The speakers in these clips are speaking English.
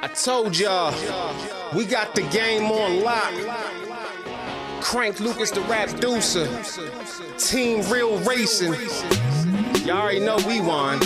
I told y'all, we got the game on lock. Crank Lucas the rap deucer. Team Real Racing. Y'all already know we won.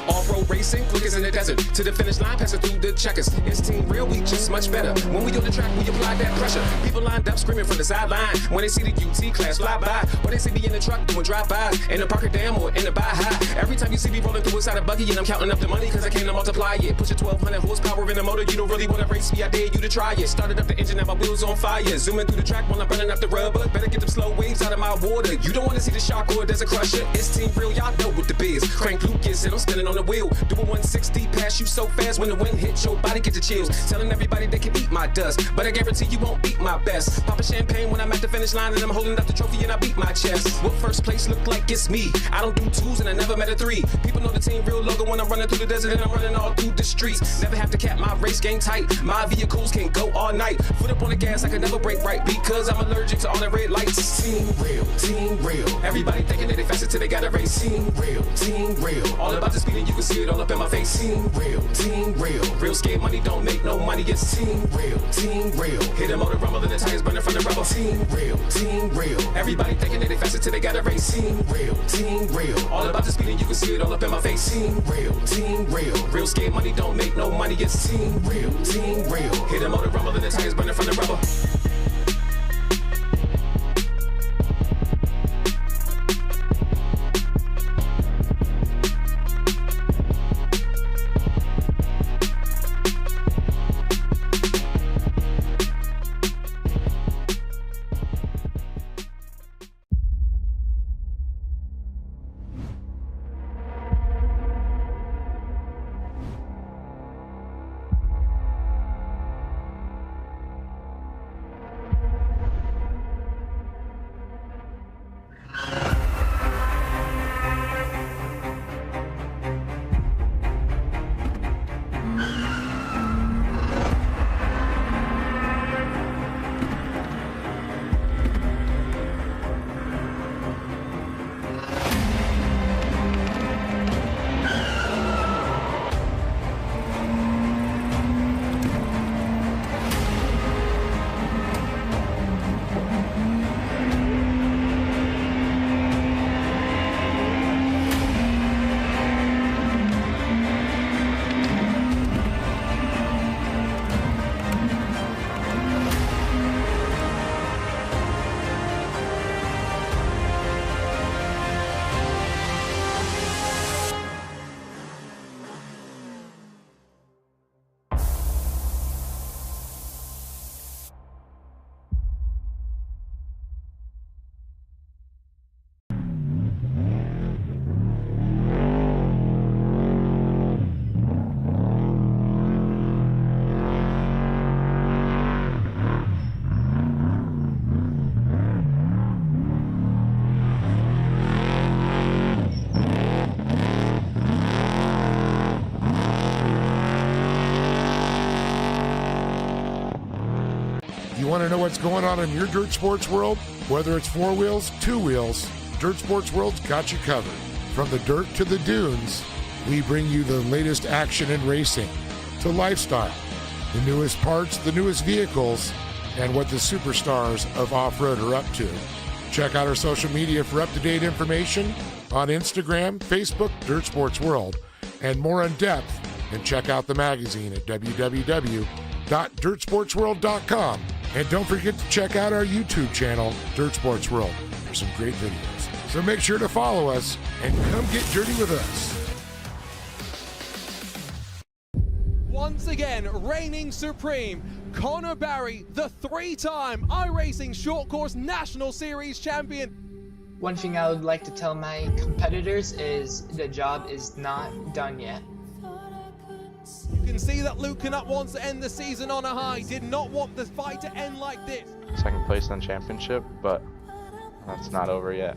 Off-road racing, quick as in the desert. To the finish line, passing through the checkers. It's Team Real, we just much better. When we on the track, we apply that pressure. People lined up screaming from the sideline. When they see the UT class fly by, or they see me in the truck doing drive-bys. In the Parker Dam or in the Baja. Every time you see me rolling through inside a buggy, and I'm counting up the money, cause I came to multiply it. Push a 1200 horsepower in the motor, you don't really wanna race me, I dare you to try it. Started up the engine, now my wheels on fire. Zooming through the track while I'm running up the rubber. Better get them slow waves out of my water. You don't wanna see the shark or there's a crusher. It's Team Real, y'all know what the biz. Crank Lucas, and I'm spinning on the wheel. Doing 160, pass you so fast when the wind hits your body, get the chills. Telling everybody they can eat my dust, but I guarantee you won't beat my best. Popping champagne when I'm at the finish line and I'm holding up the trophy and I beat my chest. What first place look like it's me? I don't do twos and I never met a three. People know the Team Real logo when I'm running through the desert and I'm running all through the streets. Never have to cap my race game tight. My vehicles can go all night. Foot up on the gas, I can never brake right because I'm allergic to all the red lights. Team Real, Team Real. Everybody thinking that they faster till they gotta race. Team Real, Team Real. All about the speed and you can see it all up in my face. Team Real, Team Real. Real scared money don't make no money. It's Team Real, Team Real. Hit a motor rumble and the tires burning from the rubber. Team Real, Team Real. Everybody thinking that they faster till they gotta race. Team Real, Team Real. All about the speed and you can see it all up in my face. Team Real, Team Real. Real scared money don't make no money. It's Team Real, Team Real. Hit a motor rumble and the tires burning from the rubber. You want to know what's going on in your dirt sports world? Whether it's four wheels, two wheels, Dirt Sports World's got you covered. From the dirt to the dunes, we bring you the latest action in racing, to lifestyle, the newest parts, the newest vehicles, and what the superstars of off-road are up to. Check out our social media for up-to-date information on Instagram, Facebook, Dirt Sports World, and more in depth. And check out the magazine at www.dirtsportsworld.com. And don't forget to check out our YouTube channel, Dirt Sports World, for some great videos. So make sure to follow us and come get dirty with us. Once again, reigning supreme, Connor Barry, the three-time iRacing Short Course National Series champion. One thing I would like to tell my competitors is the job is not done yet. You can see that Luke Canutt wants to end the season on a high, did not want the fight to end like this. Second place in the championship, but that's not over yet.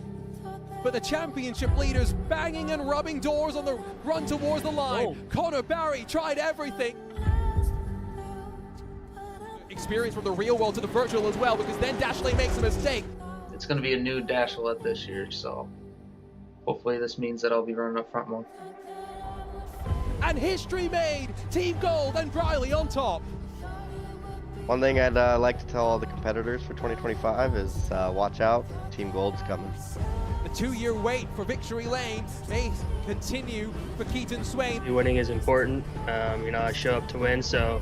But the championship leaders banging and rubbing doors on the run towards the line. Whoa. Connor Barry tried everything. Experience from the real world to the virtual as well, because then Dachelet makes a mistake. It's going to be a new Dachelet this year, so hopefully this means that I'll be running up front more. and history made. Team Gold and Briley on top. One thing I'd like to tell all the competitors for 2025 is watch out, Team Gold's coming. The 2-year wait for victory lane may continue for Keaton Swane. Winning is important. I show up to win, so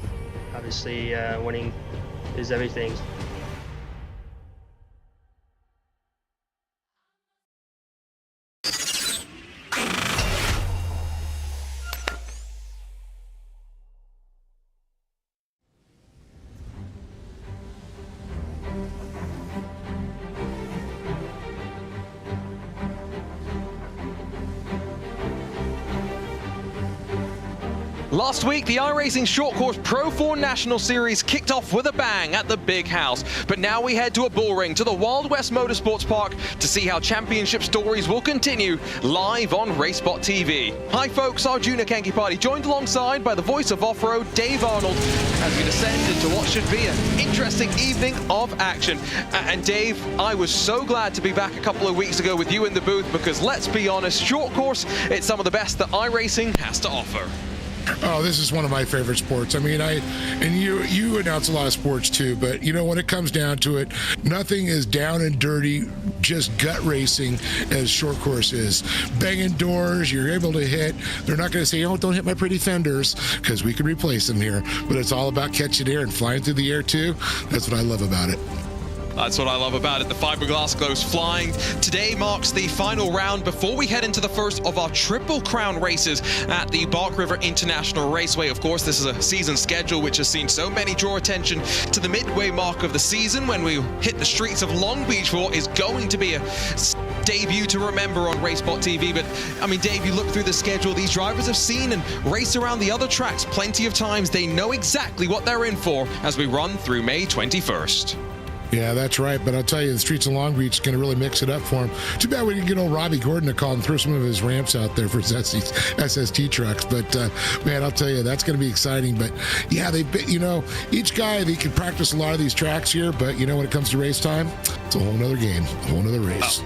obviously winning is everything. Last week, the iRacing Short Course Pro 4 National Series kicked off with a bang at the Big House. But now we head to a bull ring to the wild West Motorsports Park to see how championship stories will continue live on RaceBot TV. Hi folks, our Junior Kenki Party, joined alongside by the voice of off-road, Dave Arnold, as we descend into what should be an interesting evening of action. And Dave, I was so glad to be back a couple of weeks ago with you in the booth because let's be honest, short course, it's some of the best that iRacing has to offer. Oh, this is one of my favorite sports. I mean, you announce a lot of sports too, but when it comes down to it, nothing is down and dirty, just gut racing as short course is. Banging doors, you're able to hit. They're not going to say, oh, don't hit my pretty fenders, because we can replace them here. But it's all about catching air and flying through the air too. That's what I love about it. That's what I love about it. The fiberglass goes flying. Today marks the final round before we head into the first of our Triple Crown races at the Bark River International Raceway. Of course, this is a season schedule which has seen so many draw attention to the midway mark of the season when we hit the streets of Long Beach for what is going to be a debut to remember on RaceBot TV. But, I mean, Dave, you look through the schedule, these drivers have seen and raced around the other tracks plenty of times. They know exactly what they're in for as we run through May 21st. Yeah, that's right. But I'll tell you, the streets of Long Beach is going to really mix it up for him. Too bad we didn't get old Robbie Gordon to call and throw some of his ramps out there for his SST trucks. But, man, I'll tell you, that's going to be exciting. But, yeah, each guy, they can practice a lot of these tracks here. But, when it comes to race time, it's a whole nother game, a whole nother race.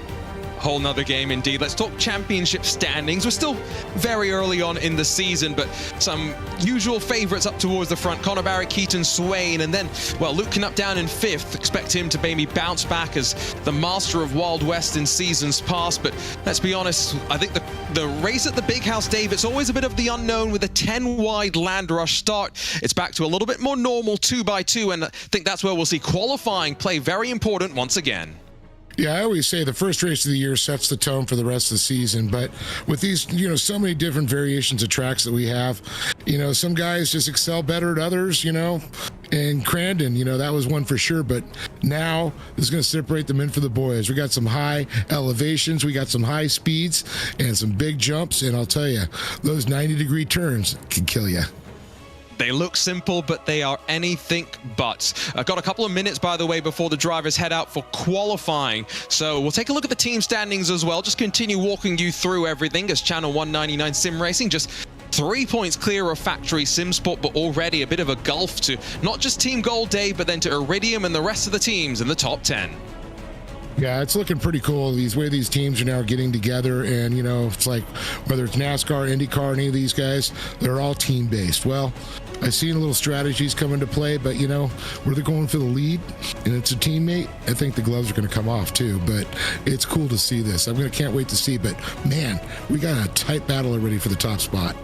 Whole nother game indeed. Let's talk championship standings. We're still very early on in the season, but some usual favorites up towards the front. Connor Barry, Keaton Swane, and then, well, Luke Knupp down in 5th. Expect him to maybe bounce back as the master of Wild West in seasons past. But let's be honest, I think the race at the Big House, Dave, it's always a bit of the unknown with a 10-wide land rush start. It's back to a little bit more normal 2x2, and I think that's where we'll see qualifying play very important once again. Yeah, I always say the first race of the year sets the tone for the rest of the season. But with these, so many different variations of tracks that we have, some guys just excel better at others, and Crandon, that was one for sure. But now this is going to separate them in for the boys. We got some high elevations, we got some high speeds, and some big jumps. And I'll tell you, those 90-degree turns can kill you. They look simple, but they are anything but. I've got a couple of minutes, by the way, before the drivers head out for qualifying. So we'll take a look at the team standings as well. Just continue walking you through everything as Channel 199 Sim Racing just 3 points clear of Factory SimSport, but already a bit of a gulf to not just Team Gold Day, but then to Iridium and the rest of the teams in the top 10. Yeah, it's looking pretty cool. These teams are now getting together, and it's like whether it's NASCAR, IndyCar, any of these guys, they're all team-based. Well, I've seen little strategies come into play, but where they're going for the lead, and it's a teammate, I think the gloves are going to come off too. But it's cool to see this. Can't wait to see. But man, we got a tight battle already for the top spot.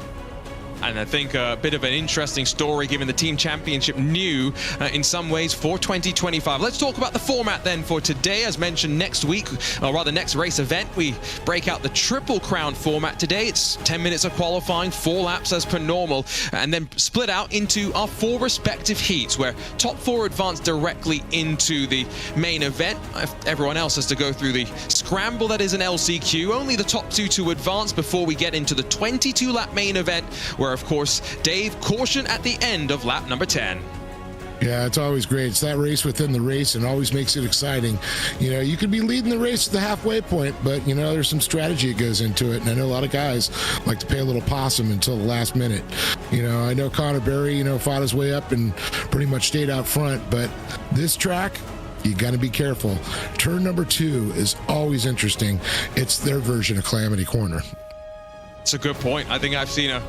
And I think a bit of an interesting story given the team championship new in some ways for 2025. Let's talk about the format then for today. As mentioned, next week, or rather next race event, we break out the Triple Crown format today. It's 10 minutes of qualifying, 4 laps as per normal, and then split out into our 4 respective heats where top 4 advance directly into the main event. Everyone else has to go through the scramble that is an LCQ. Only the top 2 to advance before we get into the 22-lap main event where, of course, Dave, caution at the end of lap number 10. Yeah, it's always great. It's that race within the race and always makes it exciting. You could be leading the race at the halfway point, but, there's some strategy that goes into it. And I know a lot of guys like to play a little possum until the last minute. I know Connor Berry, fought his way up and pretty much stayed out front. But this track, you got to be careful. Turn number 2 is always interesting. It's their version of Calamity Corner. It's a good point. I think I've seen a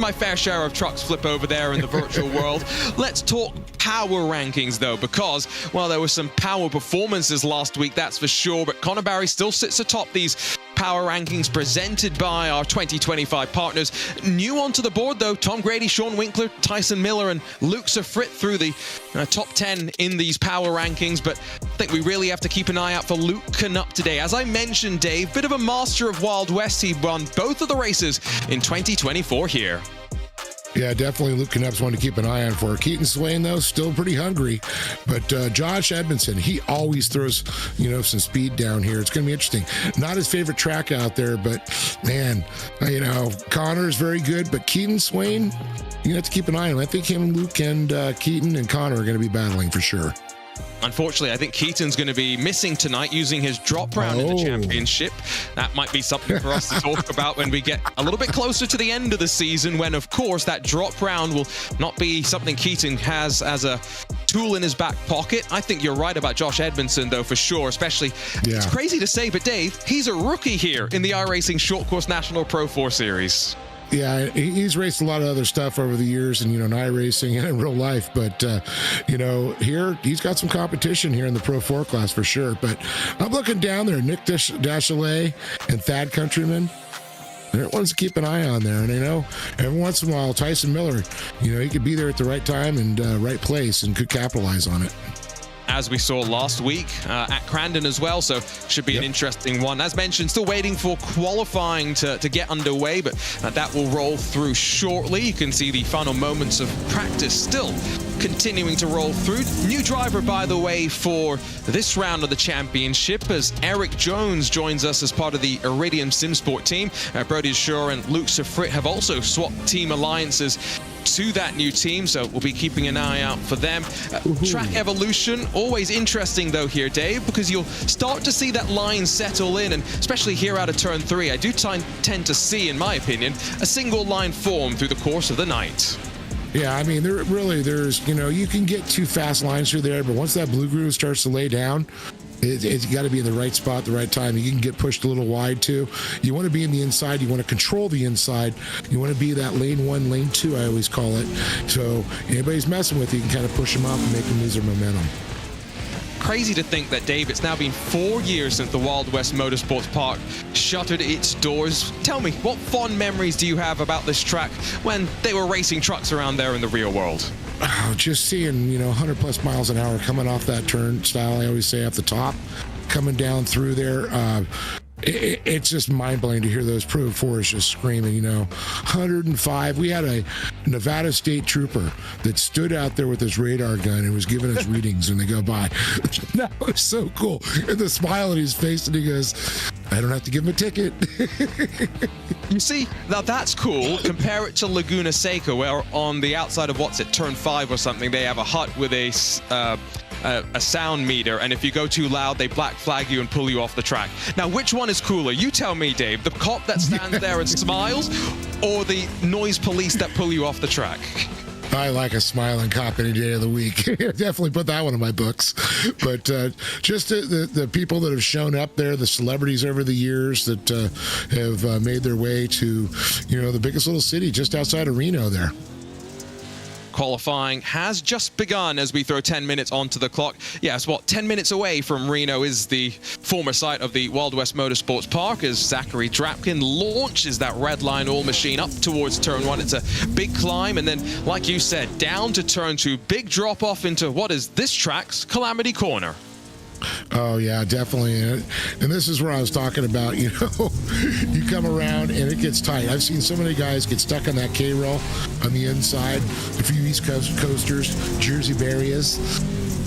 my fair share of trucks flip over there in the virtual world. Let's talk power rankings, though, because, well, there were some power performances last week, that's for sure, but Connor Barry still sits atop these power rankings presented by our 2025 partners. New onto the board, though, Tom Grady, Sean Winkler, Tyson Miller, and Luke Sofrit through the top 10 in these power rankings, but I think we really have to keep an eye out for Luke Canup today. As I mentioned, Dave, bit of a master of Wild West. He won both of the races in 2024 here. Yeah, definitely Luke Knup's one to keep an eye on for. Keaton Swane, though, still pretty hungry. But Josh Edmundson, he always throws, some speed down here. It's going to be interesting. Not his favorite track out there, but, man, Connor is very good. But Keaton Swane, you have to keep an eye on. I think him, Luke, and Keaton and Connor are going to be battling for sure. Unfortunately, I think Keaton's going to be missing tonight using his drop round in the championship. That might be something for us to talk about when we get a little bit closer to the end of the season, when, of course, that drop round will not be something Keaton has as a tool in his back pocket. I think you're right about Josh Edmundson, though, for sure, especially. Yeah. It's crazy to say, but Dave, he's a rookie here in the iRacing Short Course National Pro 4 Series. Yeah, he's raced a lot of other stuff over the years, and in iRacing and in real life. But here he's got some competition here in the Pro 4 class for sure. But I'm looking down there, Nick Dachelet and Thad Countryman. They're ones to keep an eye on there. And I know every once in a while, Tyson Miller, he could be there at the right time and right place and could capitalize on it. As we saw last week at Crandon as well, so should be an interesting one. As mentioned, still waiting for qualifying to get underway, but that will roll through shortly. You can see the final moments of practice still continuing to roll through. New driver, by the way, for this round of the championship, as Eric Jones joins us as part of the Iridium Simsport team. Brody Shore and Luke Sofrit have also swapped team alliances to that new team, so we'll be keeping an eye out for them. Track evolution, always interesting though here, Dave, because you'll start to see that line settle in, and especially here out of turn 3, I do tend to see, in my opinion, a single line form through the course of the night. Yeah, I mean, there's you can get 2 fast lines through there, but once that blue groove starts to lay down, it's got to be in the right spot at the right time. You can get pushed a little wide too. You want to be in the inside. You want to control the inside. You want to be that lane 1, lane 2, I always call it. So anybody's messing with you, you can kind of push them up and make them lose their momentum. Crazy to think that, Dave, it's now been 4 years since the Wild West Motorsports Park shuttered its doors. Tell me, what fond memories do you have about this track when they were racing trucks around there in the real world? Oh, just seeing, 100 plus miles an hour coming off that turnstile, I always say, off the top, coming down through there. It's just mind-blowing to hear those Pro 4s just screaming, 105. We had a Nevada State Trooper that stood out there with his radar gun and was giving us readings when they go by. That was so cool. And the smile on his face, and he goes, I don't have to give him a ticket. You see, now that's cool. Compare it to Laguna Seca, where on the outside of turn 5 or something, they have a hut with a sound meter, and if you go too loud, they black flag you and pull you off the track. Now, which one is cooler? You tell me, Dave. The cop that stands there and smiles, or the noise police that pull you off the track? I like a smiling cop any day of the week. Definitely put that one in my books. But just the people that have shown up there, the celebrities over the years that have made their way to, the biggest little city just outside of Reno there. Qualifying has just begun as we throw 10 minutes onto the clock. Yes, 10 minutes away from Reno is the former site of the Wild West Motorsports Park as Zachary Drapkin launches that red line all machine up towards turn 1. It's a big climb, and then, like you said, down to turn 2. Big drop off into what is this track's Calamity Corner. Oh, yeah, definitely. And this is where I was talking about, you come around and it gets tight. I've seen so many guys get stuck on that K-roll on the inside, a few East Coast coasters, Jersey Barriers.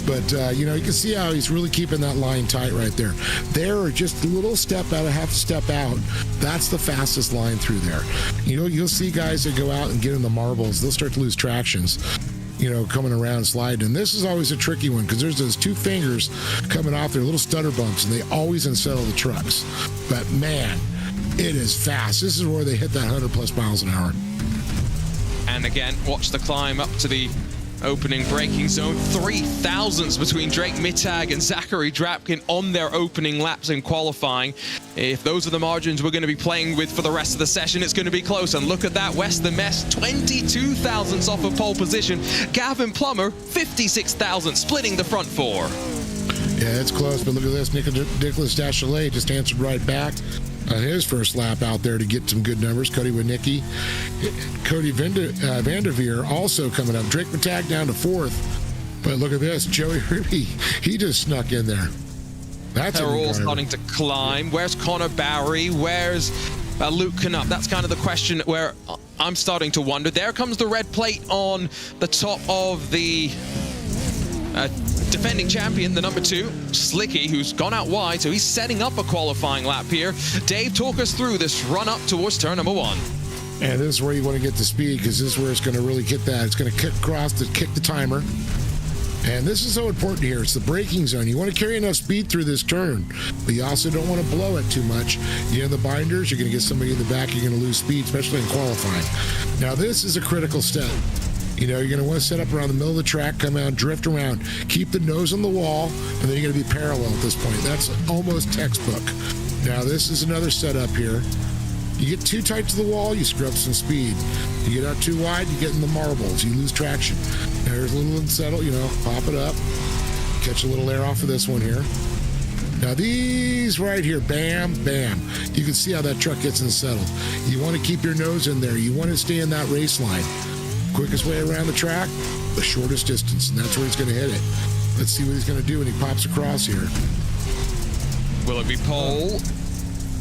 But, you can see how he's really keeping that line tight right there. There, just a little step out, a half step out. That's the fastest line through there. You'll see guys that go out and get in the marbles. They'll start to lose tractions, coming around sliding. And this is always a tricky one because there's those 2 fingers coming off their little stutter bumps, and they always unsettle the trucks. But, man, it is fast. This is where they hit that 100 plus miles an hour. And again, watch the climb up to the Opening braking zone, 3,000ths between Drake Mittag and Zachary Drapkin on their opening laps in qualifying. If those are the margins we're going to be playing with for the rest of the session, it's going to be close. And look at that, West the Mess, 22,000ths off of pole position. Gavin Plummer, 56,000, splitting the front four. Yeah, it's close, but look at this. Nicholas Dachelet just answered right back on his first lap out there to get some good numbers. Cody Winicki. Cody Vanderveer also coming up. Drake Mittag down to fourth. But look at this. Joey Ruby, he just snuck in there. That's They're all starting to climb. Where's Connor Barry? Where's Luke Knupp? That's kind of the question where I'm starting to wonder. There comes the red plate on the top of the defending champion, the number 2, Slicky, who's gone out wide, so he's setting up a qualifying lap here. Dave, talk us through this run up towards turn number 1. And this is where you want to get the speed, because this is where it's going to really hit that. It's going to kick across to kick the timer. And this is so important here. It's the braking zone. You want to carry enough speed through this turn, but you also don't want to blow it too much. You know, the binders, you're going to get somebody in the back, you're going to lose speed, especially in qualifying. Now, this is a critical step. You know, you're going to want to set up around the middle of the track, come out, drift around, keep the nose on the wall, and then you're going to be parallel at this point. That's almost textbook. Now, this is another setup here. You get too tight to the wall, you screw up some speed. You get out too wide, you get in the marbles, you lose traction. There's a little unsettled, you know, pop it up, catch a little air off of this one here. Now these right here, bam, bam. You can see how that truck gets unsettled. You want to keep your nose in there. You want to stay in that race line. Quickest way around the track, the shortest distance, and that's where he's going to hit it. Let's see what he's going to do when he pops across here. Will it be pole?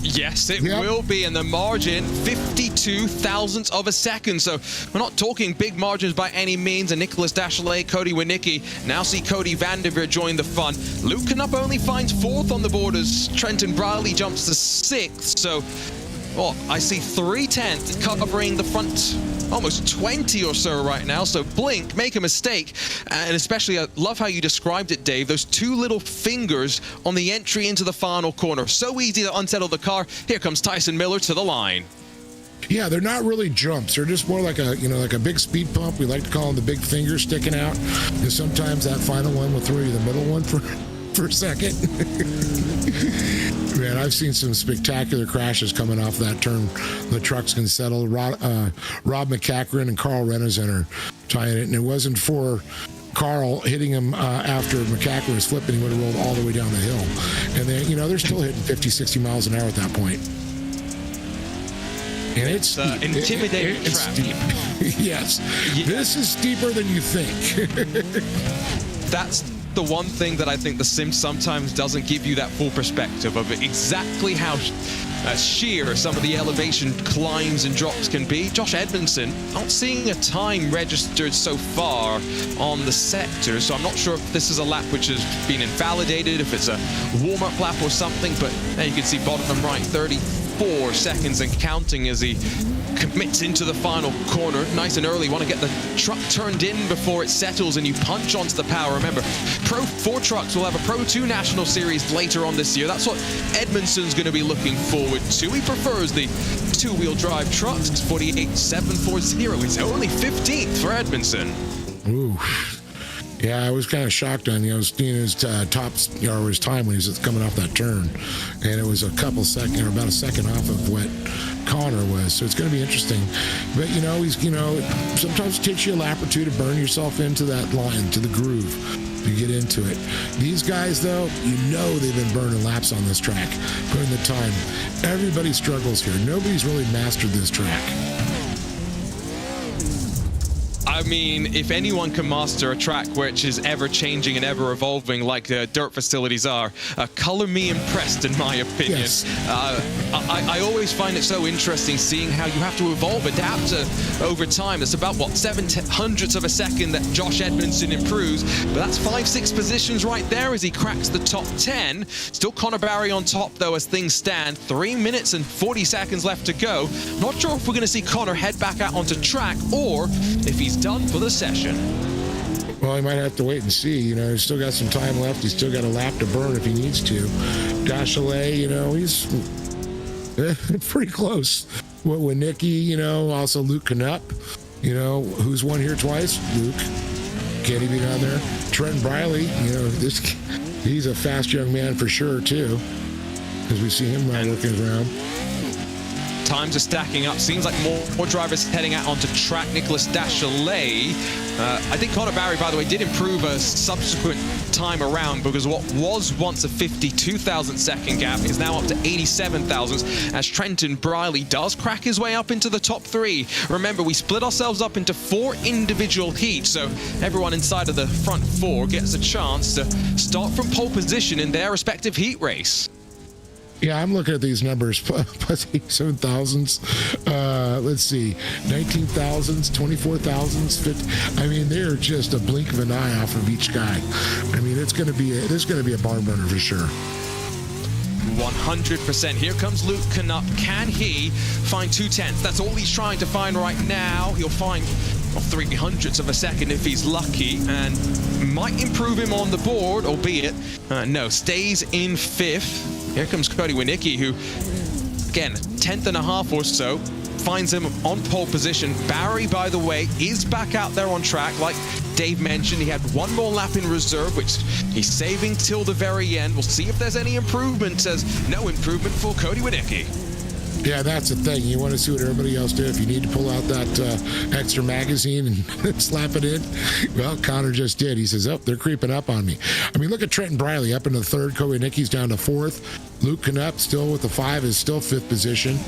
Yes, it will be, and the margin, 52,000ths of a second. So we're not talking big margins by any means. And Nicholas Dachelet, Cody Winicki, now see Cody Vanderveer join the fun. Luke Knupp only finds 4th on the board as Trenton Briley jumps to 6th. So, well, I see 3/10 covering the front, almost 20 or so right now. So blink, make a mistake. And especially, I love how you described it, Dave, those 2 little fingers on the entry into the final corner. So easy to unsettle the car. Here comes Tyson Miller to the line. Yeah, they're not really jumps. They're just more like a, you know, like a big speed pump. We like to call them the big fingers sticking out. And sometimes that final one will throw you the middle one for a second. Man, I've seen some spectacular crashes coming off that turn. The trucks can settle. Rob McCachran and Carl Renneson are tying it, and it wasn't for Carl hitting him after McCachran was flipping. He would have rolled all the way down the hill. And then, you know, they're still hitting 50, 60 miles an hour at that point. And it's intimidating it's trap. Yes, yeah. This is steeper than you think. That's the one thing that I think the sim sometimes doesn't give you that full perspective of exactly how sheer some of the elevation climbs and drops can be. Josh Edmundson, not seeing a time registered so far on the sector, so I'm not sure if this is a lap which has been invalidated, if it's a warm-up lap or something, but there you can see bottom right, 34 seconds and counting as he commits into the final corner. Nice and early, want to get the truck turned in before it settles and you punch onto the power. Remember, Pro 4 trucks will have a Pro 2 National Series later on this year. That's what Edmundson's going to be looking forward to. He prefers the 2-wheel drive trucks. 48.740 is only 15th for Edmundson. Ooh. Yeah, I was kind of shocked on, I was seeing his top, or his time when he was coming off that turn. And it was a couple seconds, or about a second off of what Connor was. So it's going to be interesting. But, he's, sometimes it takes you a lap or two to burn yourself into that line, to the groove, to get into it. These guys, though, they've been burning laps on this track, putting the time. Everybody struggles here. Nobody's really mastered this track. I mean, if anyone can master a track which is ever-changing and ever-evolving like dirt facilities are, color me impressed, in my opinion. Yes. I always find it so interesting seeing how you have to evolve, adapt over time. It's about, 0.07 of a second that Josh Edmundson improves, but that's 5-6 positions right there as he cracks the top 10. Still Connor Barry on top, though, as things stand. 3 minutes and 40 seconds left to go. Not sure if we're going to see Connor head back out onto track or if he's done for the session. Well, he might have to wait and see. He's still got some time left. He's still got a lap to burn if he needs to. Dachelet, he's pretty close. With Nicky, also Luke Knupp, who's won here twice. Luke. Can he be down there? Trent Briley, you know, he's a fast young man for sure, too, because we see him working around. Times are stacking up. Seems like more drivers heading out onto track. Nicholas Dachelet. I think Connor Barry, by the way, did improve a subsequent time around, because what was once a 52,000 second gap is now up to 87,000 as Trenton Briley does crack his way up into the top 3. Remember, we split ourselves up into 4 individual heats, so everyone inside of the front 4 gets a chance to start from pole position in their respective heat race. Yeah, I'm looking at these numbers, plus 87,000s. Let's see, 19,000s, 24,000s, 50. I mean, they're just a blink of an eye off of each guy. I mean, this is going to be a barn burner for sure. 100%. Here comes Luke Canup. Can he find 2/10? That's all he's trying to find right now. He'll find 300ths of a second if he's lucky, and might improve him on the board, albeit no, stays in 5th. Here comes Cody Winicki, who, again, 10th and a half or so, finds him on pole position. Barry, by the way, is back out there on track. Like Dave mentioned, he had one more lap in reserve, which he's saving till the very end. We'll see if there's any improvement. Says no improvement for Cody Winicki. Yeah, that's the thing. You want to see what everybody else did. If you need to pull out that extra magazine and slap it in, well, Connor just did. He says, oh, they're creeping up on me. I mean, look at Trenton Briley up into the 3rd. Cody Nicky's down to 4th. Luke Canup still with the 5 is still 5th position.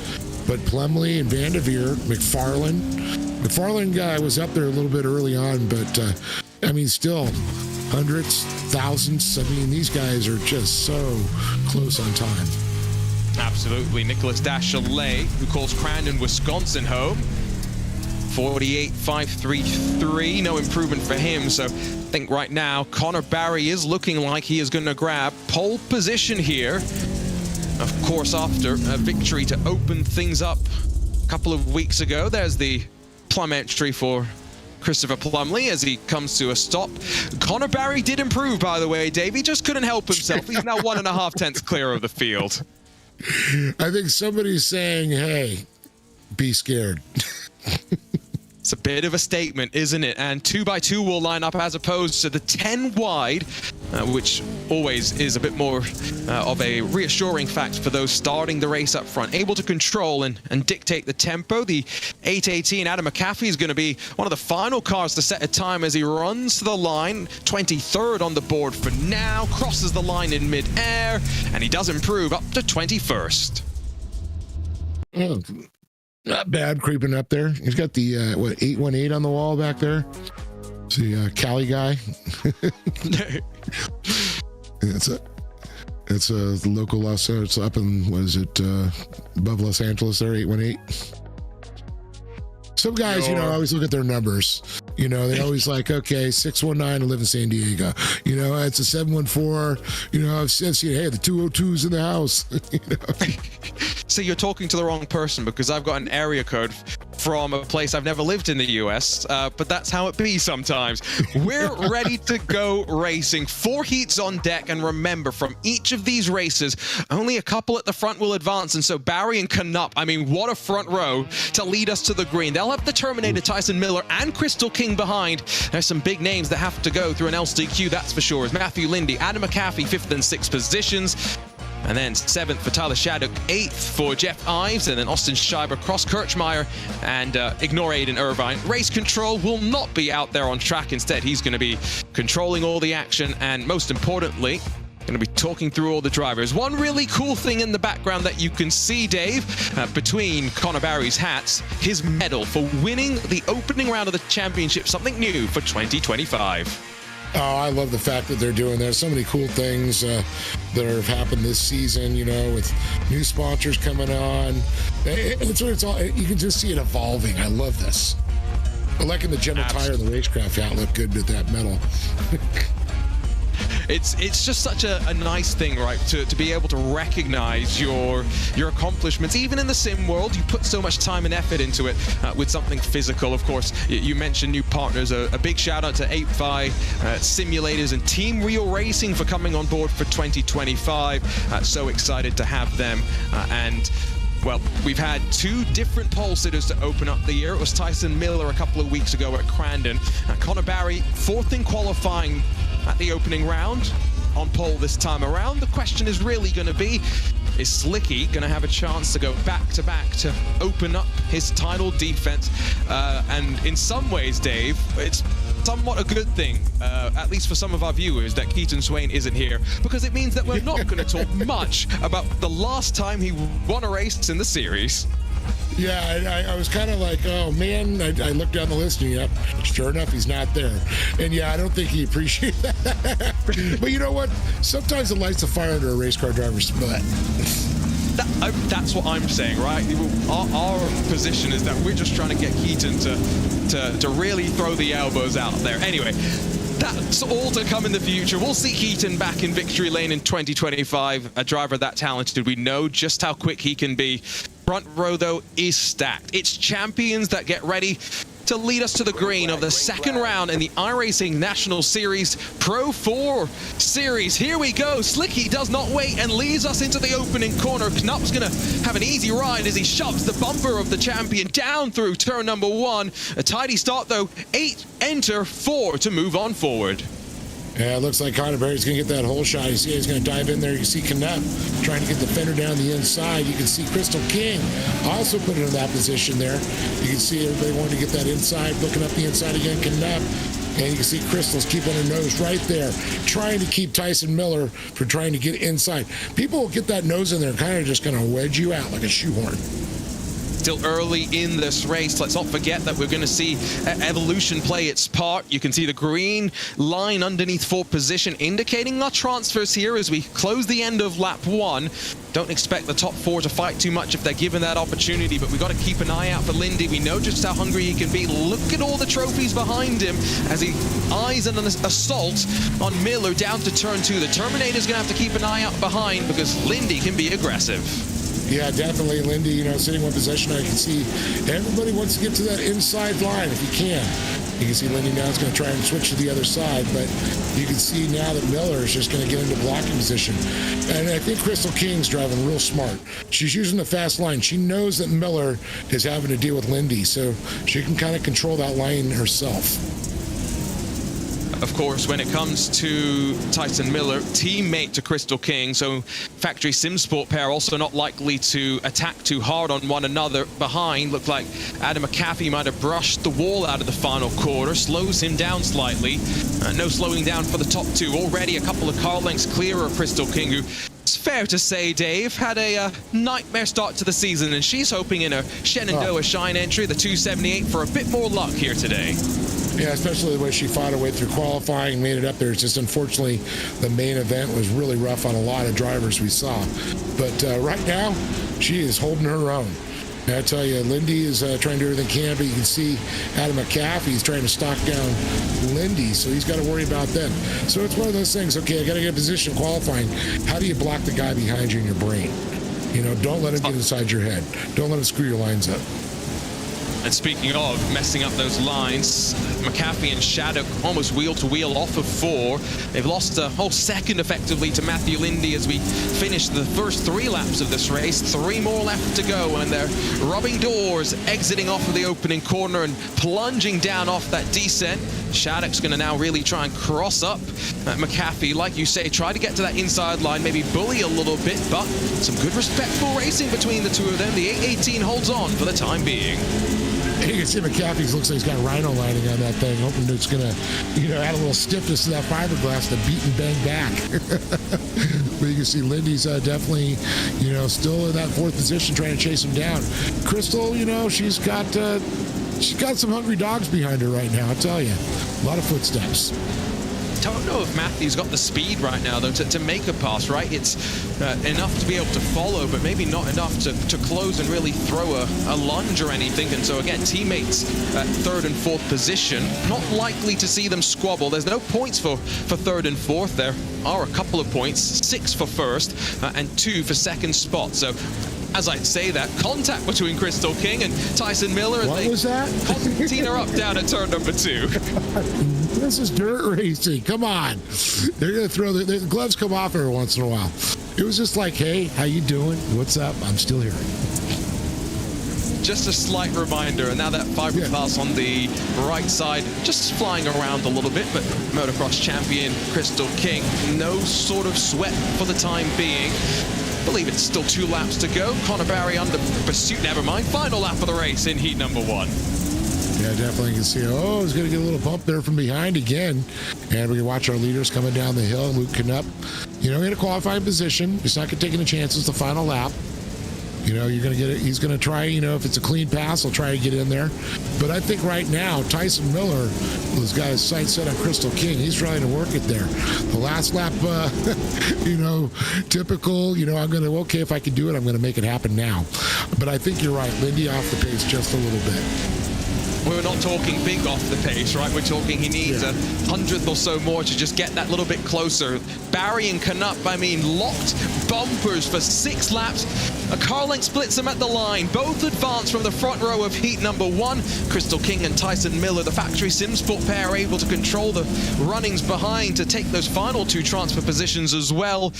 But Plumley and Vanderveer, McFarland guy was up there a little bit early on, but I mean, still hundreds, thousands. I mean, these guys are just so close on time. Absolutely. Nicholas Dachelet, who calls Crandon, Wisconsin home. 48.533. No improvement for him. So I think right now Connor Barry is looking like he is going to grab pole position here. Of course, after a victory to open things up a couple of weeks ago. There's the plum entry for Christopher Plumley as he comes to a stop. Connor Barry did improve, by the way, Dave. He just couldn't help himself. He's now 1.5 tenths clear of the field. I think somebody's saying, hey, be scared. It's a bit of a statement, isn't it? And 2x2 will line up as opposed to the 10 wide, which always is a bit more of a reassuring fact for those starting the race up front. Able to control and dictate the tempo. The 818 Adam McAfee is going to be one of the final cars to set a time as he runs to the line. 23rd on the board for now. Crosses the line in mid-air, and he does improve up to 21st. Oh, not bad, creeping up there. He's got the 818 on the wall back there. See, Cali guy. It's a local Los. It's up in, what is it, above Los Angeles there, 818. Some guys, you know, always look at their numbers. You know, they always like, okay, 619 to live in San Diego. You know, it's a 714. You know, I've seen, hey, the 202's in the house. You know? So you're talking to the wrong person, because I've got an area code from a place I've never lived in the US, but that's how it be sometimes. We're ready to go racing. 4 heats on deck, and remember, from each of these races, only a couple at the front will advance, and so Barry and Canup, I mean, what a front row to lead us to the green. They'll have the Terminator, Tyson Miller, and Crystal King behind. There's some big names that have to go through an LCQ, that's for sure. As Matthew Lindy, Adam McAfee, 5th and 6th positions. And then 7th for Tyler Shaddock, 8th for Jeff Ives, and then Austin Schreiber, Cross Kirchmeier, and ignore Aiden Irvine. Race control will not be out there on track. Instead, he's going to be controlling all the action, and most importantly, going to be talking through all the drivers. One really cool thing in the background that you can see, Dave, between Connor Barry's hats, his medal for winning the opening round of the championship, something new for 2025. Oh, I love the fact that they're doing that. So many cool things that have happened this season, you know, with new sponsors coming on. It's what it's all, you can just see it evolving. I love this. I like in the General Tire and the Racecraft hat look good with that medal. It's just such a nice thing, right, to be able to recognize your accomplishments. Even in the sim world, you put so much time and effort into it with something physical. Of course, you mentioned new partners. A big shout out to 8fi Simulators and Team Real Racing for coming on board for 2025. So excited to have them. And Well, we've had 2 different pole sitters to open up the year. It was Tyson Miller a couple of weeks ago at Crandon. Connor Barry, 4th in qualifying at the opening round, on pole this time around. The question is really going to be, is Slicky going to have a chance to go back-to-back to open up his title defense? And in some ways, Dave, it's somewhat a good thing, at least for some of our viewers, that Keaton Swane isn't here, because it means that we're not going to talk much about the last time he won a race in the series. Yeah, I was kind of like, oh man, I looked down the list and yep, sure enough, he's not there. And yeah, I don't think he appreciates that. But you know what? Sometimes it lights a fire under a race car driver's butt. That's what I'm saying, right? Our position is that we're just trying to get Keaton to really throw the elbows out there. Anyway, that's all to come in the future. We'll see Keaton back in victory lane in 2025. A driver that talented, we know just how quick he can be. Front row, though, is stacked. It's champions that get ready to lead us to the green of the second round in the iRacing National Series Pro 4 Series. Here we go. Slicky does not wait and leads us into the opening corner. Knupp's going to have an easy ride as he shoves the bumper of the champion down through turn number 1. A tidy start, though. 8 enter, 4 to move on forward. Yeah, it looks like Connor Barry's going to get that hole shot. You see he's going to dive in there. You can see Knupp trying to get the fender down the inside. You can see Crystal King also put it in that position there. You can see everybody wanting to get that inside, looking up the inside again, Knupp. And you can see Crystal's keeping her nose right there, trying to keep Tyson Miller from trying to get inside. People will get that nose in there and kind of just going to wedge you out like a shoehorn. Still early in this race. Let's not forget that we're going to see Evolution play its part. You can see the green line underneath 4th position indicating our transfers here as we close the end of lap 1. Don't expect the top 4 to fight too much if they're given that opportunity, but we've got to keep an eye out for Lindy. We know just how hungry he can be. Look at all the trophies behind him as he eyes an assault on Miller down to turn 2. The Terminator's going to have to keep an eye out behind because Lindy can be aggressive. Yeah, definitely, Lindy, sitting 1 position. I can see everybody wants to get to that inside line if you can. You can see Lindy now is going to try and switch to the other side, but you can see now that Miller is just going to get into blocking position. And I think Crystal King's driving real smart. She's using the fast line. She knows that Miller is having to deal with Lindy, so she can kind of control that line herself. Of course, when it comes to Tyson Miller, teammate to Crystal King, so factory SimSport pair also not likely to attack too hard on one another behind. Looked like Adam McAfee might have brushed the wall out of the final quarter, slows him down slightly. No slowing down for the top 2. Already a couple of car lengths clearer of Crystal King, who, it's fair to say, Dave, had a nightmare start to the season, and she's hoping in a Shenandoah Shine entry, the 278, for a bit more luck here today. Yeah, especially the way she fought her way through qualifying, made it up there. It's just unfortunately the main event was really rough on a lot of drivers we saw. But right now, she is holding her own. And I tell you, Lindy is trying to do everything he can, but you can see Adam McAfee is trying to stalk down Lindy, so he's got to worry about that. So it's one of those things, okay, I got to get a position qualifying. How do you block the guy behind you in your brain? Don't let him get inside your head. Don't let him screw your lines up. And speaking of messing up those lines, McAfee and Shattuck almost wheel-to-wheel off of 4. They've lost a whole second effectively to Matthew Lindy as we finish the first 3 laps of this race. 3 more left to go, and they're rubbing doors, exiting off of the opening corner and plunging down off that descent. Shattuck's going to now really try and cross up McAfee. Like you say, try to get to that inside line, maybe bully a little bit, but some good respectful racing between the 2 of them. The 818 holds on for the time being. You can see McAfee looks like he's got rhino lining on that thing, hoping it's going to, add a little stiffness to that fiberglass to beat and bang back. But you can see Lindy's definitely, still in that 4th position trying to chase him down. Crystal, she's got some hungry dogs behind her right now, I'll tell you. A lot of footsteps. Don't know if Matthew's got the speed right now, though, to make a pass, right? It's enough to be able to follow, but maybe not enough to close and really throw a lunge or anything. And so, again, teammates at 3rd and 4th position, not likely to see them squabble. There's no points for 3rd and 4th. There are a couple of points, 6 for 1st and 2 for 2nd spot. So as I say that, contact between Crystal King and Tyson Miller. And What was that? Concertina up down at turn number 2. This is dirt racing. Come on. They're going to throw the gloves come off every once in a while. It was just like, hey, how you doing? What's up? I'm still here. Just a slight reminder, and now that fiberglass on the right side, just flying around a little bit, but motocross champion Crystal King, no sort of sweat for the time being. I believe it's still 2 laps to go. Connor Barry under pursuit, never mind. Final lap of the race in heat number 1. Yeah, definitely can see. Oh, he's going to get a little bump there from behind again. And we can watch our leaders coming down the hill. Luke Knupp, in a qualifying position. He's not going to take any chances the final lap. You're going to get it. He's going to try, if it's a clean pass, he'll try to get in there. But I think right now, Tyson Miller has got his sights set on Crystal King. He's trying to work it there. The last lap, typical, I'm going to, okay, if I can do it, I'm going to make it happen now. But I think you're right. Lindy off the pace just a little bit. We're not talking big off the pace, right? We're talking he needs a 100th or so more to just get that little bit closer. Barry and Knupp, locked bumpers for 6 laps. A car length splits them at the line. Both advance from the front row of heat number 1. Crystal King and Tyson Miller, the factory Simsport pair, are able to control the runnings behind to take those final 2 transfer positions as well.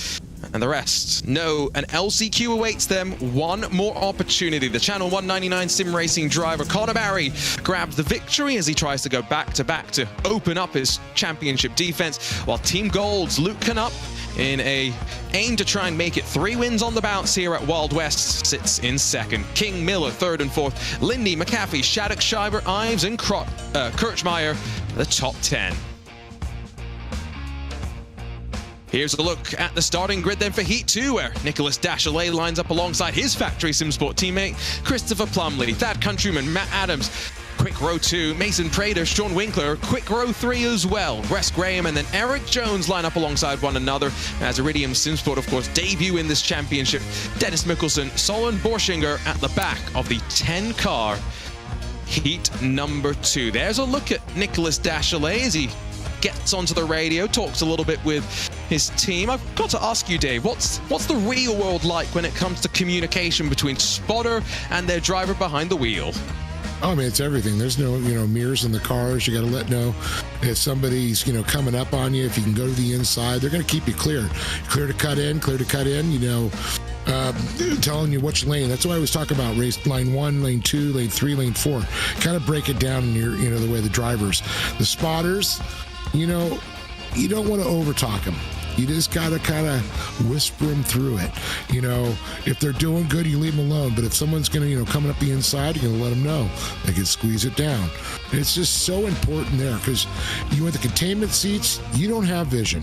And the rest, no, an LCQ awaits them. One more opportunity. The Channel 199 sim racing driver Connor Barry grabs the victory as he tries to go back-to-back to open up his championship defense, while Team Gold's Luke Knupp, in a aim to try and make it 3 wins on the bounce here at Wild West, sits in 2nd. King, Miller 3rd and 4th. Lindy, McAfee, Shattuck, Schreiber, Ives, and Kirchmeier, the top 10. Here's a look at the starting grid then for Heat 2, where Nicholas Dachelet lines up alongside his factory Simsport teammate Christopher Plumley, Thad Countryman, Matt Adams. Quick row 2, Mason Prater, Sean Winkler. Quick row 3 as well. Wes Graham and then Eric Jones line up alongside one another as Iridium Simsport, of course, debut in this championship. Dennis Mikkelsen, Solon Borschinger at the back of the 10-car Heat number 2. There's a look at Nicholas Dachelet as he gets onto the radio, talks a little bit with his team. I've got to ask you, Dave, what's the real world like when it comes to communication between spotter and their driver behind the wheel? Oh, it's everything. There's no, mirrors in the cars. You got to let know if somebody's, coming up on you. If you can go to the inside, they're going to keep you clear. Clear to cut in, telling you which lane. That's why I was talking about race line 1, lane 2, lane 3, lane 4. Kind of break it down in your, the way the drivers. The spotters, you don't want to overtalk them. You just got to kind of whisper them through it. If they're doing good, you leave them alone. But if someone's going to, coming up the inside, you're going to let them know. They can squeeze it down. And it's just so important there because you want the containment seats, you don't have vision.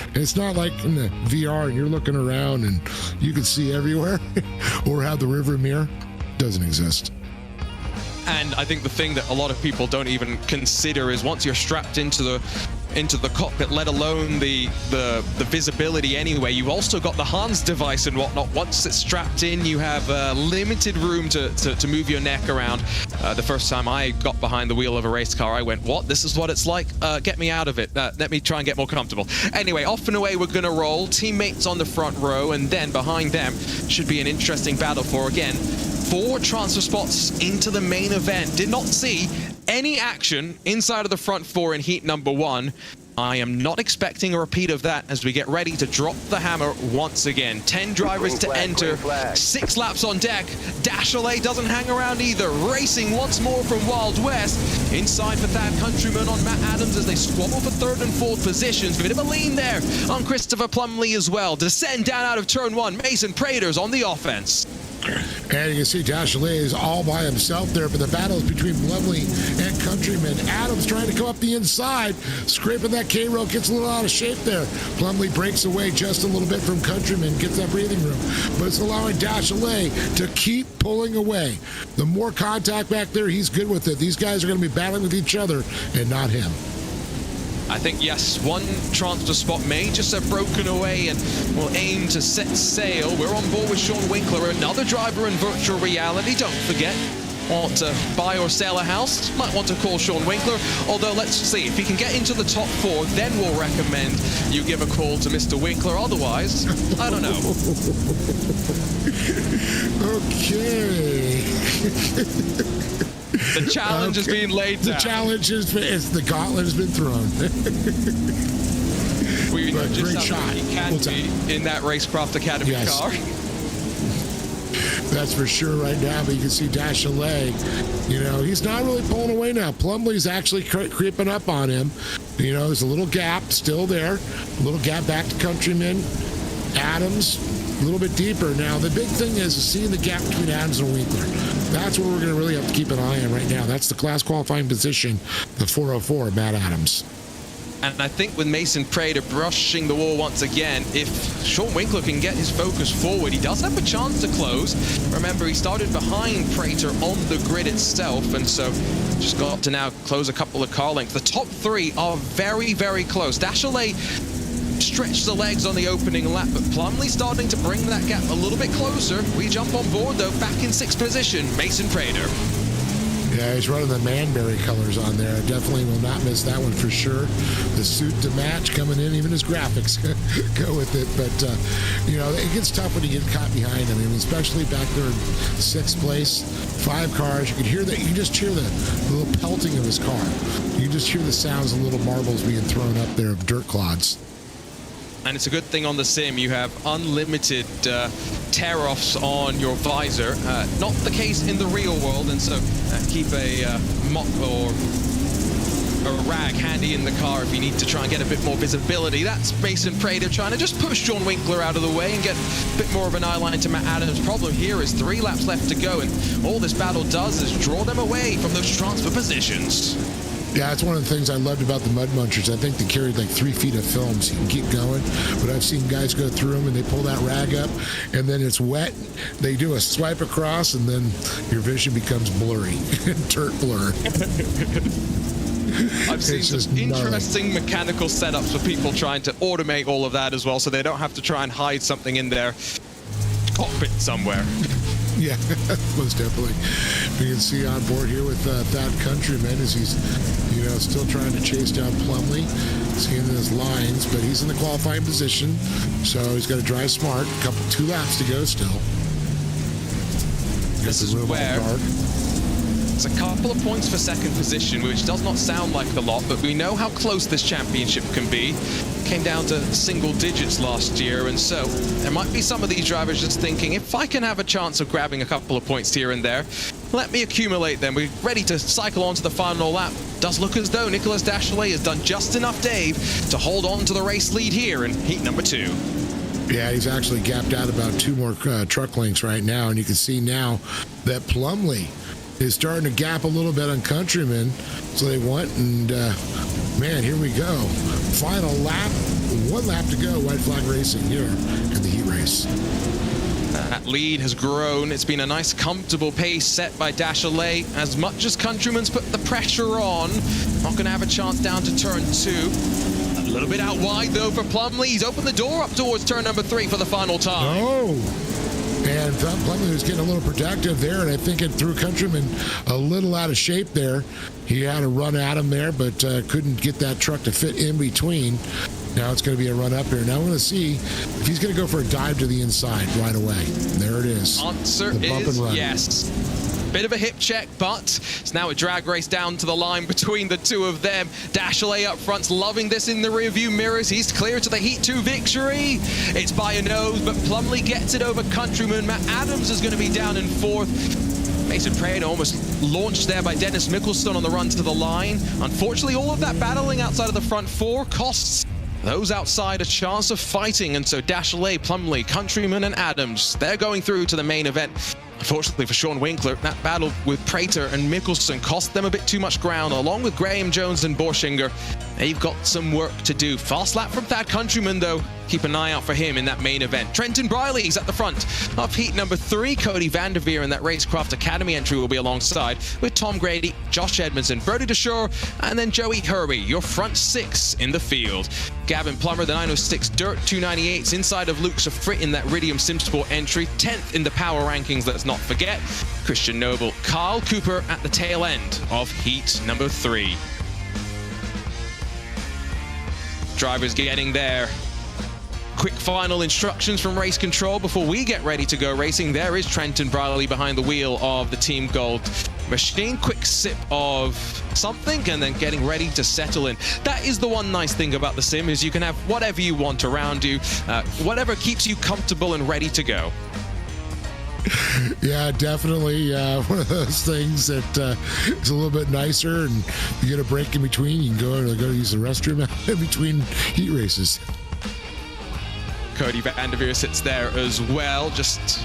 And it's not like in the VR and you're looking around and you can see everywhere or have the river mirror. Doesn't exist. And I think the thing that a lot of people don't even consider is once you're strapped into the cockpit, let alone the visibility anyway, you've also got the Hans device and whatnot. Once it's strapped in, you have limited room to move your neck around. The first time I got behind the wheel of a race car, I went, what? This is what it's like? Get me out of it. Let me try and get more comfortable. Anyway, off and away we're going to roll. Teammates on the front row, and then behind them should be an interesting battle for, again, 4 transfer spots into the main event. Did not see any action inside of the front 4 in heat number 1. I am not expecting a repeat of that as we get ready to drop the hammer once again. 10 drivers to enter, 6 laps on deck. Dachelet doesn't hang around either. Racing once more from Wild West. Inside for Thad Countryman on Matt Adams as they squabble for 3rd and 4th positions. Bit of a lean there on Christopher Plumley as well. Descend down out of turn 1. Mason Prater's on the offense. And you can see Dachelet is all by himself there, but the battle is between Plumley and Countryman. Adams trying to come up the inside, scraping that K-row, gets a little out of shape there. Plumley breaks away just a little bit from Countryman, gets that breathing room, but it's allowing Dachelet to keep pulling away. The more contact back there, he's good with it. These guys are going to be battling with each other and not him. I think, yes, one transfer spot may just have broken away and will aim to set sail. We're on board with Sean Winkler, another driver in virtual reality. Don't forget, want to buy or sell a house, might want to call Sean Winkler. Although, let's see, if he can get into the top 4, then we'll recommend you give a call to Mr. Winkler. Otherwise, I don't know. Okay. The challenge is being laid down. The challenge is, the gauntlet has been thrown. We know just great how shot. he can be in that Racecraft Academy car. That's for sure right now, but you can see Dachelet, he's not really pulling away now. Plumlee's actually creeping up on him. There's a little gap still there, a little gap back to Countryman. Adams, a little bit deeper now. The big thing is seeing the gap between Adams and Winkler. That's what we're going to really have to keep an eye on right now. That's the class qualifying position, the 404, Matt Adams. And I think with Mason Prater brushing the wall once again, if Sean Winkler can get his focus forward, he does have a chance to close. Remember, he started behind Prater on the grid itself, and so just got to now close a couple of car lengths. The top 3 are very, very close. Dachelet stretched the legs on the opening lap, but Plumlee starting to bring that gap a little bit closer. We jump on board, though, back in 6th position, Mason Prater. Yeah, he's running the Manberry colors on there. Definitely will not miss that one for sure. The suit to match coming in, even his graphics go with it. But, it gets tough when you get caught behind him. I mean, especially back there in 6th place, 5 cars. You could hear that. You can just hear the little pelting of his car. You just hear the sounds of little marbles being thrown up there of dirt clods. And it's a good thing on the sim you have unlimited tear-offs on your visor. Not the case in the real world, and so keep a mop or a rag handy in the car if you need to try and get a bit more visibility. That's Mason Prater trying to just push Sean Winkler out of the way and get a bit more of an eye line to Matt Adams. Problem here is 3 laps left to go, and all this battle does is draw them away from those transfer positions. Yeah, it's one of the things I loved about the Mud Munchers. I think they carried like 3 feet of film, so you can keep going. But I've seen guys go through them and they pull that rag up, and then it's wet. They do a swipe across, and then your vision becomes blurry, dirt blur. I've seen some interesting mechanical setups for people trying to automate all of that as well, so they don't have to try and hide something in their cockpit somewhere. Yeah, most definitely. We can see on board here with that Countryman as he's, still trying to chase down Plumlee. Seeing his lines, but he's in the qualifying position, so he's got to drive smart. 2 laps to go still. This is where it's a couple of points for 2nd position, which does not sound like a lot, but we know how close this championship can be. Came down to single digits last year, and so there might be some of these drivers just thinking, if I can have a chance of grabbing a couple of points here and there, let me accumulate them. We're ready to cycle on to the final lap. Does look as though Nicolas Dachelet has done just enough, Dave, to hold on to the race lead here in heat number 2. Yeah, he's actually gapped out about 2 more truck lengths right now, and you can see now that Plumlee is starting to gap a little bit on Countryman. So they went and, man, here we go. Final lap, 1 lap to go, White Flag Racing here in the heat race. That lead has grown. It's been a nice, comfortable pace set by Dachelet. As much as Countryman's put the pressure on, not going to have a chance down to turn 2. A little bit out wide, though, for Plumlee. He's opened the door up towards turn number 3 for the final time. Oh! And Plumlee was getting a little protective there, and I think it threw Countryman a little out of shape there. He had a run at him there, but couldn't get that truck to fit in between. Now it's going to be a run up here. Now we're going to see if he's going to go for a dive to the inside right away. There it is. Answer is yes. Bit of a hip check, but it's now a drag race down to the line between the 2 of them. Dachelet up front's loving this in the rearview mirrors. He's clear to the Heat 2 victory. It's by a nose, but Plumlee gets it over Countryman. Matt Adams is going to be down in 4th. Mason Prater almost launched there by Dennis Mickelson on the run to the line. Unfortunately, all of that battling outside of the front 4 costs those outside a chance of fighting, and so Dachelet, Plumlee, Countryman, and Adams, they're going through to the main event. Unfortunately for Sean Winkler, that battle with Prater and Mickelson cost them a bit too much ground, along with Graham Jones and Borschinger. they've got some work to do. Fast lap from Thad Countryman, though. Keep an eye out for him in that main event. Trenton Briley's at the front of heat number 3. Cody Vanderveer in that Racecraft Academy entry will be alongside with Tom Grady, Josh Edmundson, Brody Deshore, and then Joey Herby, your front 6 in the field. Gavin Plummer, the 906 Dirt 298s inside of Luke Safrit in that Iridium Simsport entry. 10th in the power rankings, let's not forget. Christian Noble, Kyle Cooper at the tail end of heat number 3. Drivers getting there. Quick final instructions from race control before we get ready to go racing. There is Trenton Briley behind the wheel of the Team Gold machine. Quick sip of something and then getting ready to settle in. That is the one nice thing about the sim, is you can have whatever you want around you, whatever keeps you comfortable and ready to go. Yeah, definitely one of those things that is a little bit nicer, and you get a break in between. You can go use the restroom in between heat races. Cody Vanderveer sits there as well. Just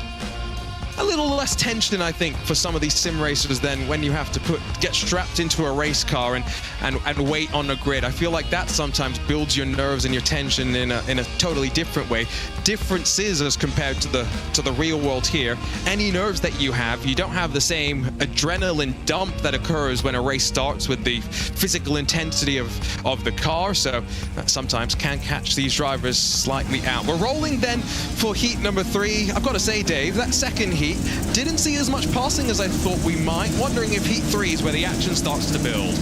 a little less tension, I think, for some of these sim racers than when you have to get strapped into a race car and wait on a grid. I feel like that sometimes builds your nerves and your tension in a totally different way. Differences as compared to the real world here. Any nerves that you have, you don't have the same adrenaline dump that occurs when a race starts with the physical intensity of the car. So that sometimes can catch these drivers slightly out. We're rolling then for heat number 3. I've got to say, Dave, that second heat didn't see as much passing as I thought we might. Wondering if heat 3 is where the action starts to build.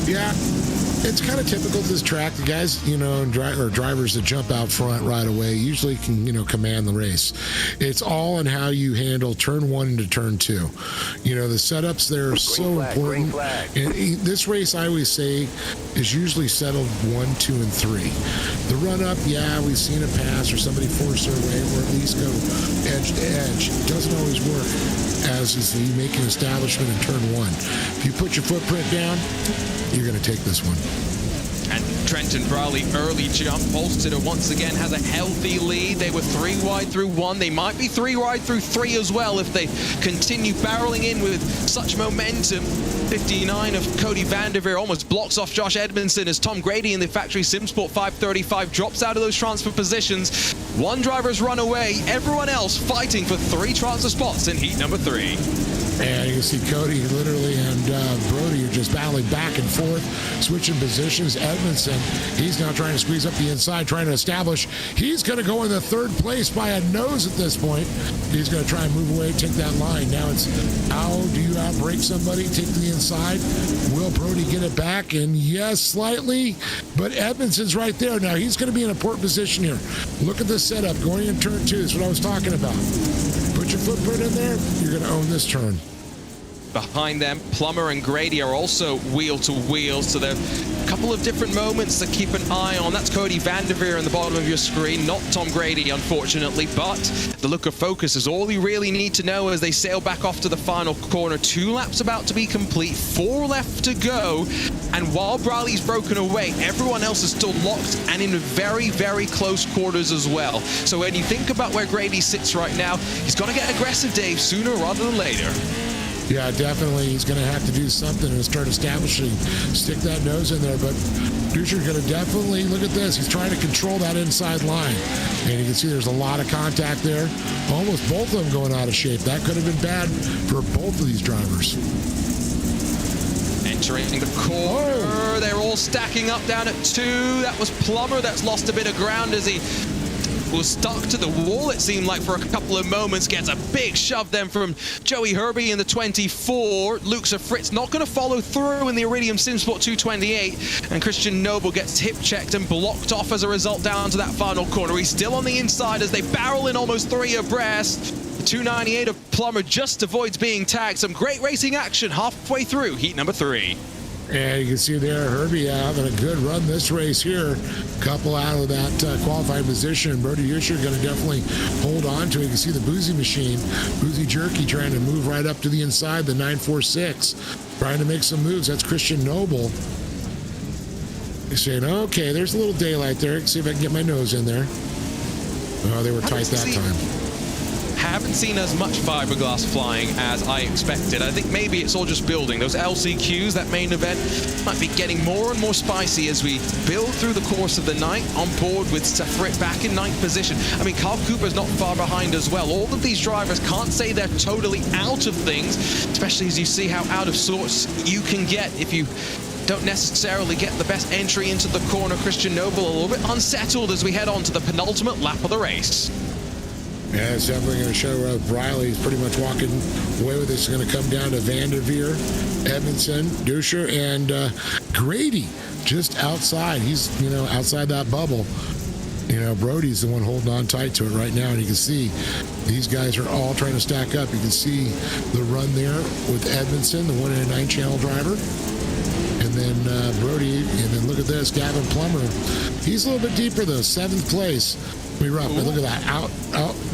Yeah, it's kind of typical to this track. The guys, or drivers that jump out front right away usually can, command the race. It's all in how you handle turn 1 into turn 2. The setups there are so important. And this race, I always say, is usually settled 1, 2, and 3. The run up, yeah, we've seen it pass or somebody force their way or at least go edge to edge. It doesn't always work as is you make an establishment in turn 1. If you put your footprint down, you're going to take this one. And Trenton Briley, early jump. Polster once again has a healthy lead. They were 3 wide through 1. They might be 3 wide through 3 as well if they continue barreling in with such momentum. 59 of Cody Vanderveer almost blocks off Josh Edmundson as Tom Grady in the Factory Simsport 535 drops out of those transfer positions. One driver's run away. Everyone else fighting for 3 transfer spots in heat number 3. And you can see Cody literally and Brody are just battling back and forth, switching positions. Edmundson, he's now trying to squeeze up the inside, trying to establish. He's going to go in the 3rd place by a nose at this point. He's going to try and move away, take that line. Now it's how do you outbrake somebody, take to the inside? Will Brody get it back? And yes, slightly, but Edmundson's right there. Now he's going to be in a poor position here. Look at this setup going in turn 2. That's what I was talking about. Put your footprint in there, you're going to own this turn. Behind them, Plummer and Grady are also wheel to wheel, so there are a couple of different moments to keep an eye on. That's Cody Vanderveer on the bottom of your screen, not Tom Grady, unfortunately, but the look of focus is all you really need to know as they sail back off to the final corner. 2 laps about to be complete, 4 left to go, and while Briley's broken away, everyone else is still locked and in very, very close quarters as well. So when you think about where Grady sits right now, he's got to get aggressive, Dave, sooner rather than later. Yeah, definitely. He's going to have to do something and start establishing, stick that nose in there. But Duscher's going to definitely, look at this. He's trying to control that inside line. And you can see there's a lot of contact there. Almost both of them going out of shape. That could have been bad for both of these drivers. Entering the corner. Oh. They're all stacking up down at 2. That was Plummer that's lost a bit of ground as he was stuck to the wall, it seemed like, for a couple of moments. Gets a big shove then from Joey Herby in the 24. Luke Safrit's not going to follow through in the Iridium Simsport 228. And Christian Noble gets hip checked and blocked off as a result down to that final corner. He's still on the inside as they barrel in almost 3 abreast. The 298 of Plummer just avoids being tagged. Some great racing action halfway through heat number 3. And you can see there Herby having a good run this race here. Couple out of that qualifying position. Brody Duscher going to definitely hold on to it. You can see the Boozy machine, Boozy Jerky, trying to move right up to the inside, the 946. Trying to make some moves. That's Christian Noble. He's saying, okay, there's a little daylight there. See if I can get my nose in there. Oh, they were tight that time. haven't seen as much fiberglass flying as I expected. I think maybe it's all just building. Those LCQs, that main event, might be getting more and more spicy as we build through the course of the night. On board with Safrit back in 9th position. I mean, Carl Cooper's not far behind as well. All of these drivers can't say they're totally out of things, especially as you see how out of sorts you can get if you don't necessarily get the best entry into the corner. Christian Noble a little bit unsettled as we head on to the penultimate lap of the race. Yeah, it's definitely going to show Briley's pretty much walking away with this. It's going to come down to Van der Veer, Edmundson, Duscher, and Grady just outside. He's, outside that bubble. Brody's the one holding on tight to it right now, and you can see these guys are all trying to stack up. You can see the run there with Edmundson, the 1 in a 9 channel driver. And then Brody, and then look at this, Gavin Plummer. He's a little bit deeper though, 7th place. Be rough, but look at that, out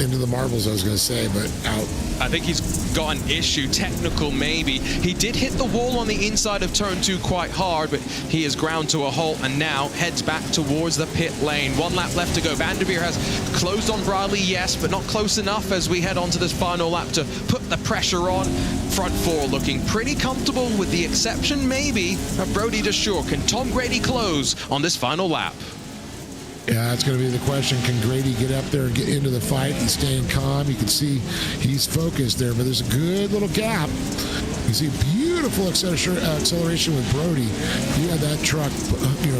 into the marbles, I was going to say, but out. I think he's got an issue, technical maybe. He did hit the wall on the inside of turn 2 quite hard, but he is ground to a halt and now heads back towards the pit lane. 1 lap left to go. Van der Veer has closed on Bradley, yes, but not close enough as we head on to this final lap to put the pressure on. Front 4 looking pretty comfortable, with the exception maybe of Brody Deshore. Can Tom Grady close on this final lap? Yeah, that's going to be the question. Can Grady get up there and get into the fight and staying calm? You can see he's focused there, but there's a good little gap. You see beautiful acceleration with Brody. You had that truck,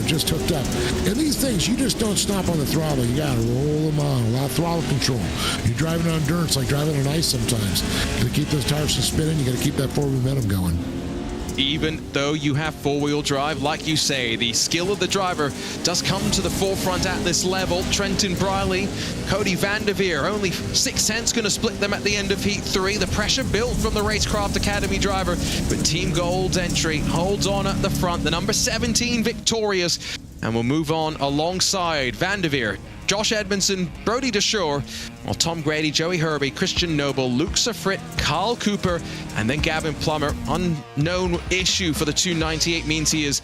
just hooked up. And these things, you just don't stop on the throttle. You got to roll them on. A lot of throttle control. You're driving on dirt. It's like driving on ice sometimes. You got to keep those tires from spinning. You got to keep that forward momentum going. Even though you have 4-wheel drive, like you say, the skill of the driver does come to the forefront at this level. Trenton Briley, Cody Van der Veer, only 6 cents going to split them at the end of Heat 3. The pressure built from the Racecraft Academy driver, but Team Gold's entry holds on at the front. The number 17 victorious, and we'll move on alongside Van der Veer, Josh Edmundson, Brody Deshore, while Tom Grady, Joey Herby, Christian Noble, Luke Safrit, Carl Cooper, and then Gavin Plummer. Unknown issue for the 298 means he is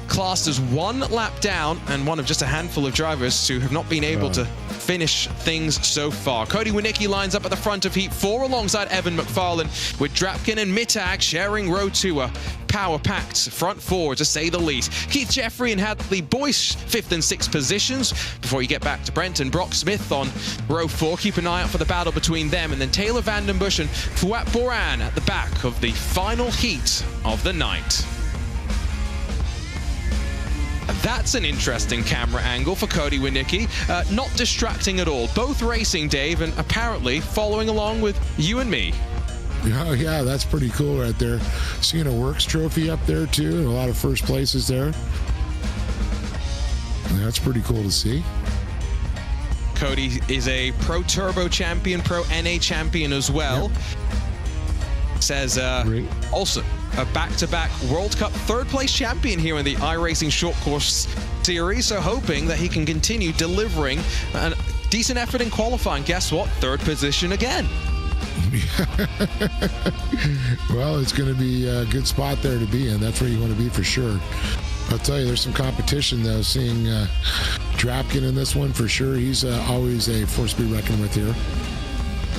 classed as 1 lap down and one of just a handful of drivers who have not been able to finish things so far. Cody Winicki lines up at the front of Heat 4 alongside Evan McFarlane, with Drapkin and Mittag sharing row 2. Power-packed front 4, to say the least. Keith Jeffrey and Hadley Boyce 5th and 6th positions before you get back to Brent and Brock Smith on row 4. Keep an eye out for the battle between them, and then Taylor Vandenbush and Fouad Boran at the back of the final heat of the night. That's an interesting camera angle for Cody Winicki. Not distracting at all. Both racing, Dave, and apparently following along with you and me. Oh, yeah, that's pretty cool right there. Seeing a Works trophy up there, too, and a lot of first places there. That's pretty cool to see. Cody is a Pro Turbo champion, Pro NA champion as well. Yep. Says also a back-to-back World Cup 3rd place champion here in the iRacing Short Course Series, so hoping that he can continue delivering a decent effort in qualifying. Guess what? 3rd position again. Well, it's going to be a good spot there to be in. That's where you want to be for sure. I'll tell you, there's some competition, though. Seeing Drapkin in this one for sure. He's always a force to be reckoned with here.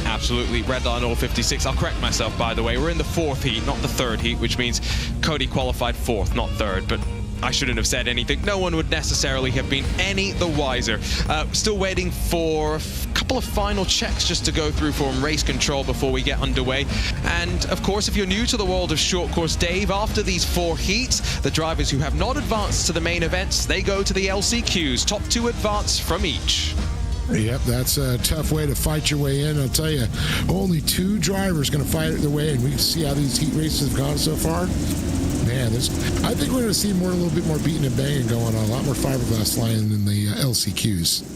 Absolutely. Red line all 56. I'll correct myself, by the way. We're in the 4th heat, not the 3rd heat, which means Cody qualified 4th, not 3rd. But I shouldn't have said anything. No one would necessarily have been any the wiser. Still waiting for a couple of final checks just to go through from race control before we get underway. And of course, if you're new to the world of short course, Dave, after these 4 heats, the drivers who have not advanced to the main events, they go to the LCQs. Top 2 advance from each. Yep, that's a tough way to fight your way in. I'll tell you, only 2 drivers going to fight their way, and we can see how these heat races have gone so far. Man, I think we're going to see a little bit more beating and banging going on, a lot more fiberglass flying in the LCQs.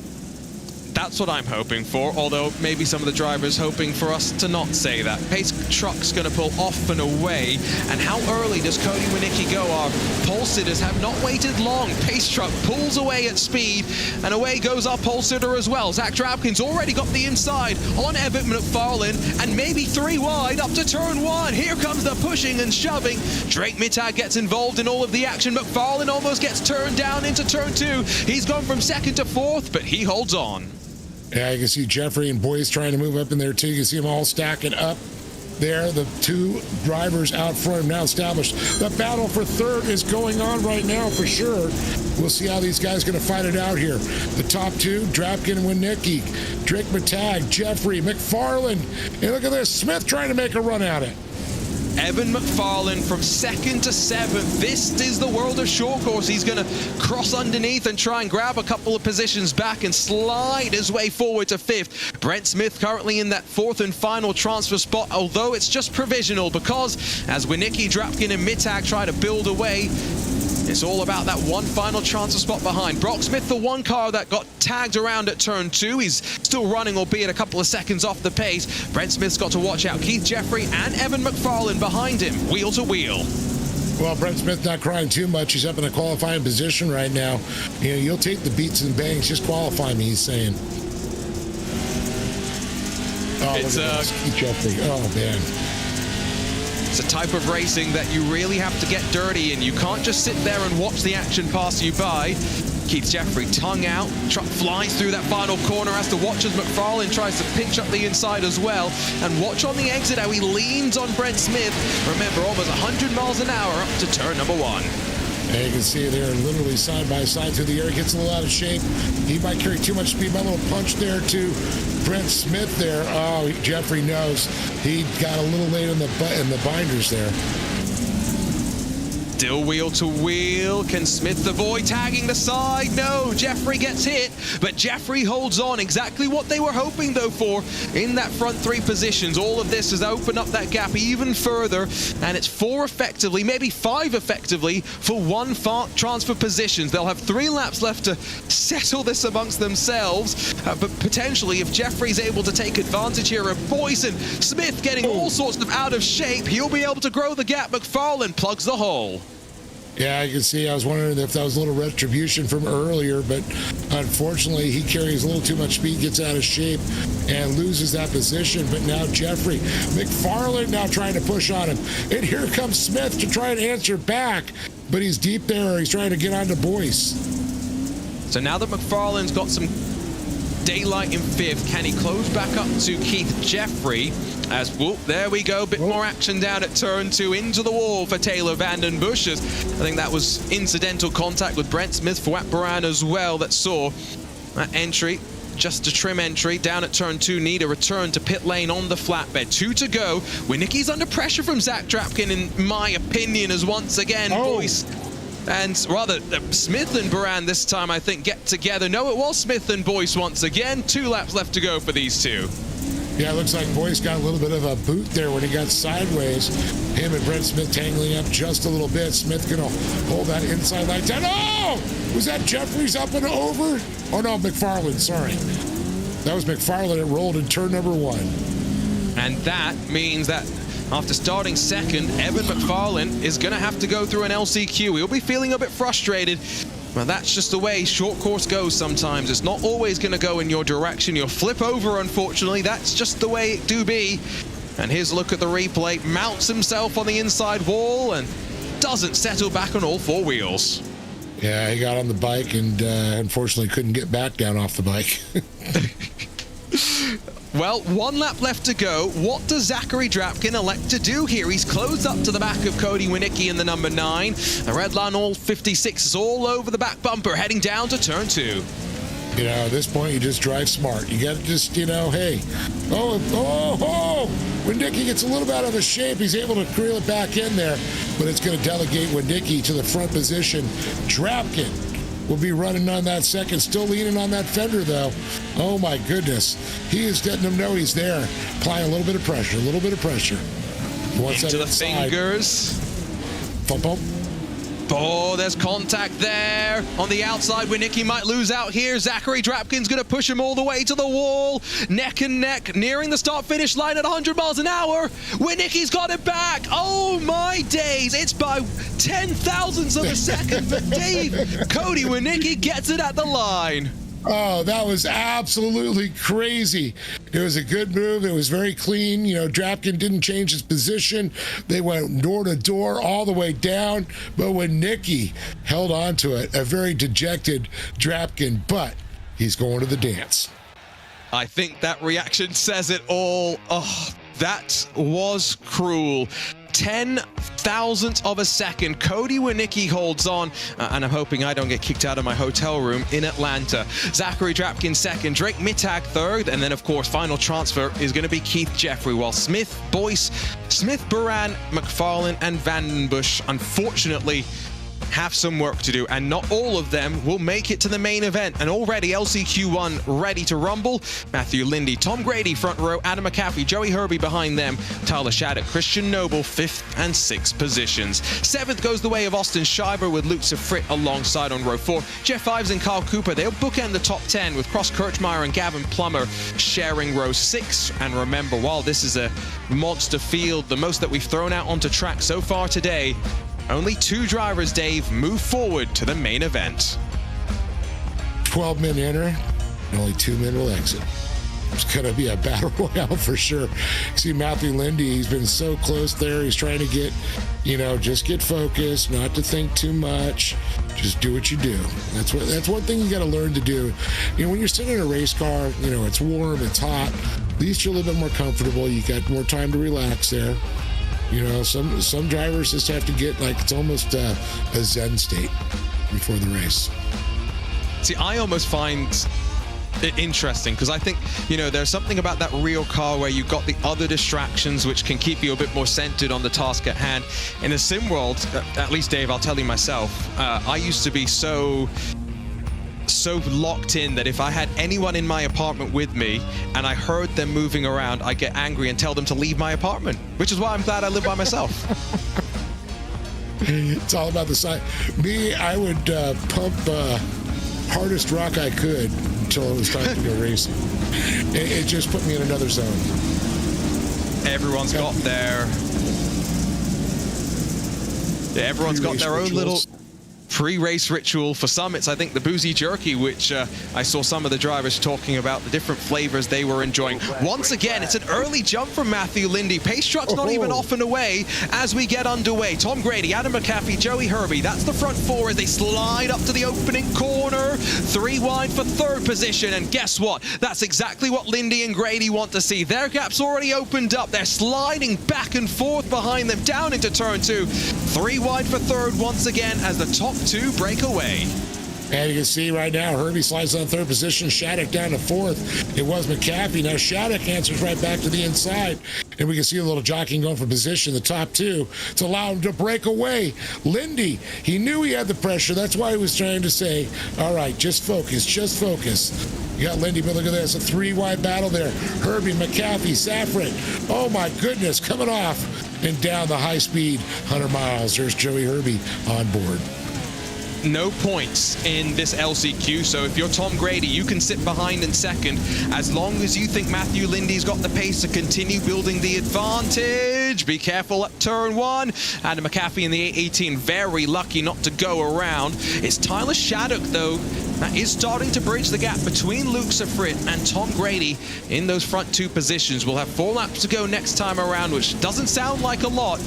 That's what I'm hoping for, although maybe some of the drivers hoping for us to not say that. Pace truck's going to pull off and away, and how early does Cody Winicki go? Our pole sitters have not waited long. Pace truck pulls away at speed, and away goes our pole sitter as well. Zach Drapkin's already got the inside on Evan McFarlane, and maybe 3 wide up to turn 1. Here comes the pushing and shoving. Drake Mittag gets involved in all of the action. McFarlane almost gets turned down into turn 2. He's gone from 2nd to 4th, but he holds on. Yeah, you can see Jeffrey and Boyce trying to move up in there too. You can see them all stacking up there. The two drivers out front now established. The battle for third is going on right now for sure. We'll see how these guys going to fight it out here. The top two, Drapkin and Winicki, Drake Matag, Jeffrey, McFarland. And look at this, Smith trying to make a run at it. Evan McFarland from 2nd to 7th. This is the world of short course. He's going to cross underneath and try and grab a couple of positions back and slide his way forward to 5th. Brent Smith currently in that 4th and final transfer spot, although it's just provisional, because as Winicki, Drapkin and Mittag try to build away, it's all about that one final transfer spot behind. Brock Smith, the one car that got tagged around at turn 2. He's still running, albeit a couple of seconds off the pace. Brent Smith's got to watch out. Keith Jeffrey and Evan McFarland behind him, wheel to wheel. Well, Brent Smith not crying too much. He's up in a qualifying position right now. You know, you'll take the beats and bangs, just qualify me, he's saying. Oh, It's Keith Jeffrey. Oh, man. It's a type of racing that you really have to get dirty in. You can't just sit there and watch the action pass you by. Keith Jeffrey, tongue out, truck flies through that final corner, has to watch as McFarland tries to pinch up the inside as well. And watch on the exit how he leans on Brent Smith. Remember, almost 100 miles an hour up to turn number 1. And you can see they're literally side by side through the air. He gets a little out of shape. He might carry too much speed. My little punch there to Brent Smith there. Oh, Jeffrey knows. He got a little late in the binders there. Still wheel to wheel. Can Smith avoid tagging the side? No, Jeffrey gets hit, but Jeffrey holds on. Exactly what they were hoping, though, for in that front 3 positions. All of this has opened up that gap even further, and it's 4 effectively, maybe 5 effectively, for 1 transfer positions. They'll have 3 laps left to settle this amongst themselves, but potentially, if Jeffrey's able to take advantage here of Boyce and Smith getting all sorts of out of shape, he'll be able to grow the gap. McFarland plugs the hole. Yeah, I can see. I was wondering if that was a little retribution from earlier, but unfortunately, he carries a little too much speed, gets out of shape, and loses that position. But now Jeffrey, McFarland now trying to push on him. And here comes Smith to try and answer back, but he's deep there. He's trying to get onto Boyce. So now that McFarland's got some daylight in 5th, can he close back up to Keith Jeffrey? As, whoop, there we go, bit more action down at turn 2, into the wall for Taylor Vandenbusch. I think that was incidental contact with Brent Smith for Baran as well that saw that entry, just a trim entry down at turn 2, need a return to pit lane on the flatbed. 2 to go. Winicki's under pressure from Zach Drapkin, in my opinion, as once again, Boyce and rather Smith and Baran this time, I think, get together. No, it was Smith and Boyce once again. 2 laps left to go for these two. Yeah, it looks like Boyce got a little bit of a boot there when he got sideways. Him and Brent Smith tangling up just a little bit. Smith gonna hold that inside line down. Oh! Was that Jeffries up and over? Oh no, McFarland, sorry. That was McFarland. It rolled in turn number 1. And that means that after starting 2nd, Evan McFarland is going to have to go through an LCQ. He'll be feeling a bit frustrated. Well, that's just the way short course goes sometimes. It's not always going to go in your direction. You'll flip over, unfortunately. That's just the way it do be. And here's a look at the replay. Mounts himself on the inside wall and doesn't settle back on all 4 wheels. Yeah, he got on the bike and unfortunately couldn't get back down off the bike. Well, 1 lap left to go. What does Zachary Drapkin elect to do here? He's closed up to the back of Cody Winicki in the number 9. The red line, all 56 is all over the back bumper, heading down to turn 2. You know, at this point, you just drive smart. You got to just, you know, hey. When Winicki gets a little bit out of the shape, he's able to reel it back in there, but it's going to delegate Winicki to the front position. Drapkin will be running on that second, still leaning on that fender, though. Oh, my goodness. He is letting them know he's there. Applying a little bit of pressure, Once into the fingers. Bump, bump. Oh, there's contact there. On the outside, Winicki might lose out here. Zachary Drapkin's going to push him all the way to the wall. Neck and neck, nearing the start-finish line at 100 miles an hour. Winicki's got it back. Oh, my days. It's by 10,000ths of a second. But Cody Winicki gets it at the line. Oh, that was absolutely crazy. It was a good move. It was very clean. You know, Drapkin didn't change his position. They went door to door all the way down. But when Winicki held on to it, a very dejected Drapkin, but he's going to the dance. I think that reaction says it all. Oh, that was cruel. 10,000th of a second. Cody Winicki holds on, and I'm hoping I don't get kicked out of my hotel room in Atlanta. Zachary Drapkin second, Drake Mittag third, and then of course final transfer is going to be Keith Jeffrey, while Smith, Boyce, Smith, Buran, McFarlane and Vandenbush unfortunately have some work to do, and not all of them will make it to the main event. And already LCQ1 ready to rumble. Matthew Lindy, Tom Grady front row, Adam McAfee, Joey Herbie behind them, Tyler Shattuck, Christian Noble 5th and 6th positions. 7th goes the way of Austin Schreiber with Luke Safrit alongside on row 4. Jeff Ives and Kyle Cooper, they'll bookend the top 10 with Cross Kirchmeier and Gavin Plummer sharing row 6. And remember, while this is a monster field, the most that we've thrown out onto track so far today, only 2 drivers, Dave, move forward to the main event. 12 men enter, and only 2 men will exit. It's going to be a battle royale for sure. See Matthew Lindy, he's been so close there. He's trying to get, just get focused, not to think too much. Just do what you do. That's one thing you got to learn to do. When you're sitting in a race car, it's warm, it's hot. At least you're a little bit more comfortable. You got more time to relax there. Some drivers just have to get it's almost a Zen state before the race. See, I almost find it interesting because I think, there's something about that real car where you've got the other distractions which can keep you a bit more centered on the task at hand. In a sim world, at least Dave, I'll tell you myself, I used to be so locked in that if I had anyone in my apartment with me and I heard them moving around, I'd get angry and tell them to leave my apartment, which is why I'm glad I live by myself. It's all about the side. Me, I would pump hardest rock I could until it was time to go racing. It just put me in another zone. Everyone's got their own little pre-race ritual. For some, it's, I think, the boozy jerky, which I saw some of the drivers talking about the different flavors they were enjoying. Once again, it's an early jump from Matthew Lindy. Pace truck's not even off and away as we get underway. Tom Grady, Adam McAfee, Joey Herbie. That's the front 4 as they slide up to the opening corner. 3 wide for 3rd position. And guess what? That's exactly what Lindy and Grady want to see. Their gap's already opened up. They're sliding back and forth behind them down into turn 2. 3 wide for 3rd once again as the top 2 break away. And you can see right now, Herbie slides on 3rd position, Shattuck down to 4th. It was McAfee. Now Shattuck answers right back to the inside. And we can see a little jockeying going for position, the top 2, to allow him to break away. Lindy, he knew he had the pressure. That's why he was trying to say, all right, just focus, just focus. You got Lindy, but look at this, a 3 wide battle there. Herbie, McAfee, Safran. Oh my goodness, coming off and down the high speed 100 miles. There's Joey Herbie on board. No points in this LCQ, so if you're Tom Grady, you can sit behind in 2nd as long as you think Matthew Lindy's got the pace to continue building the advantage. Be careful at turn 1. Adam McAfee in the 818, very lucky not to go around. It's Tyler Shattuck, though, that is starting to bridge the gap between Luke Safrit and Tom Grady in those front 2 positions. We'll have 4 laps to go next time around, which doesn't sound like a lot.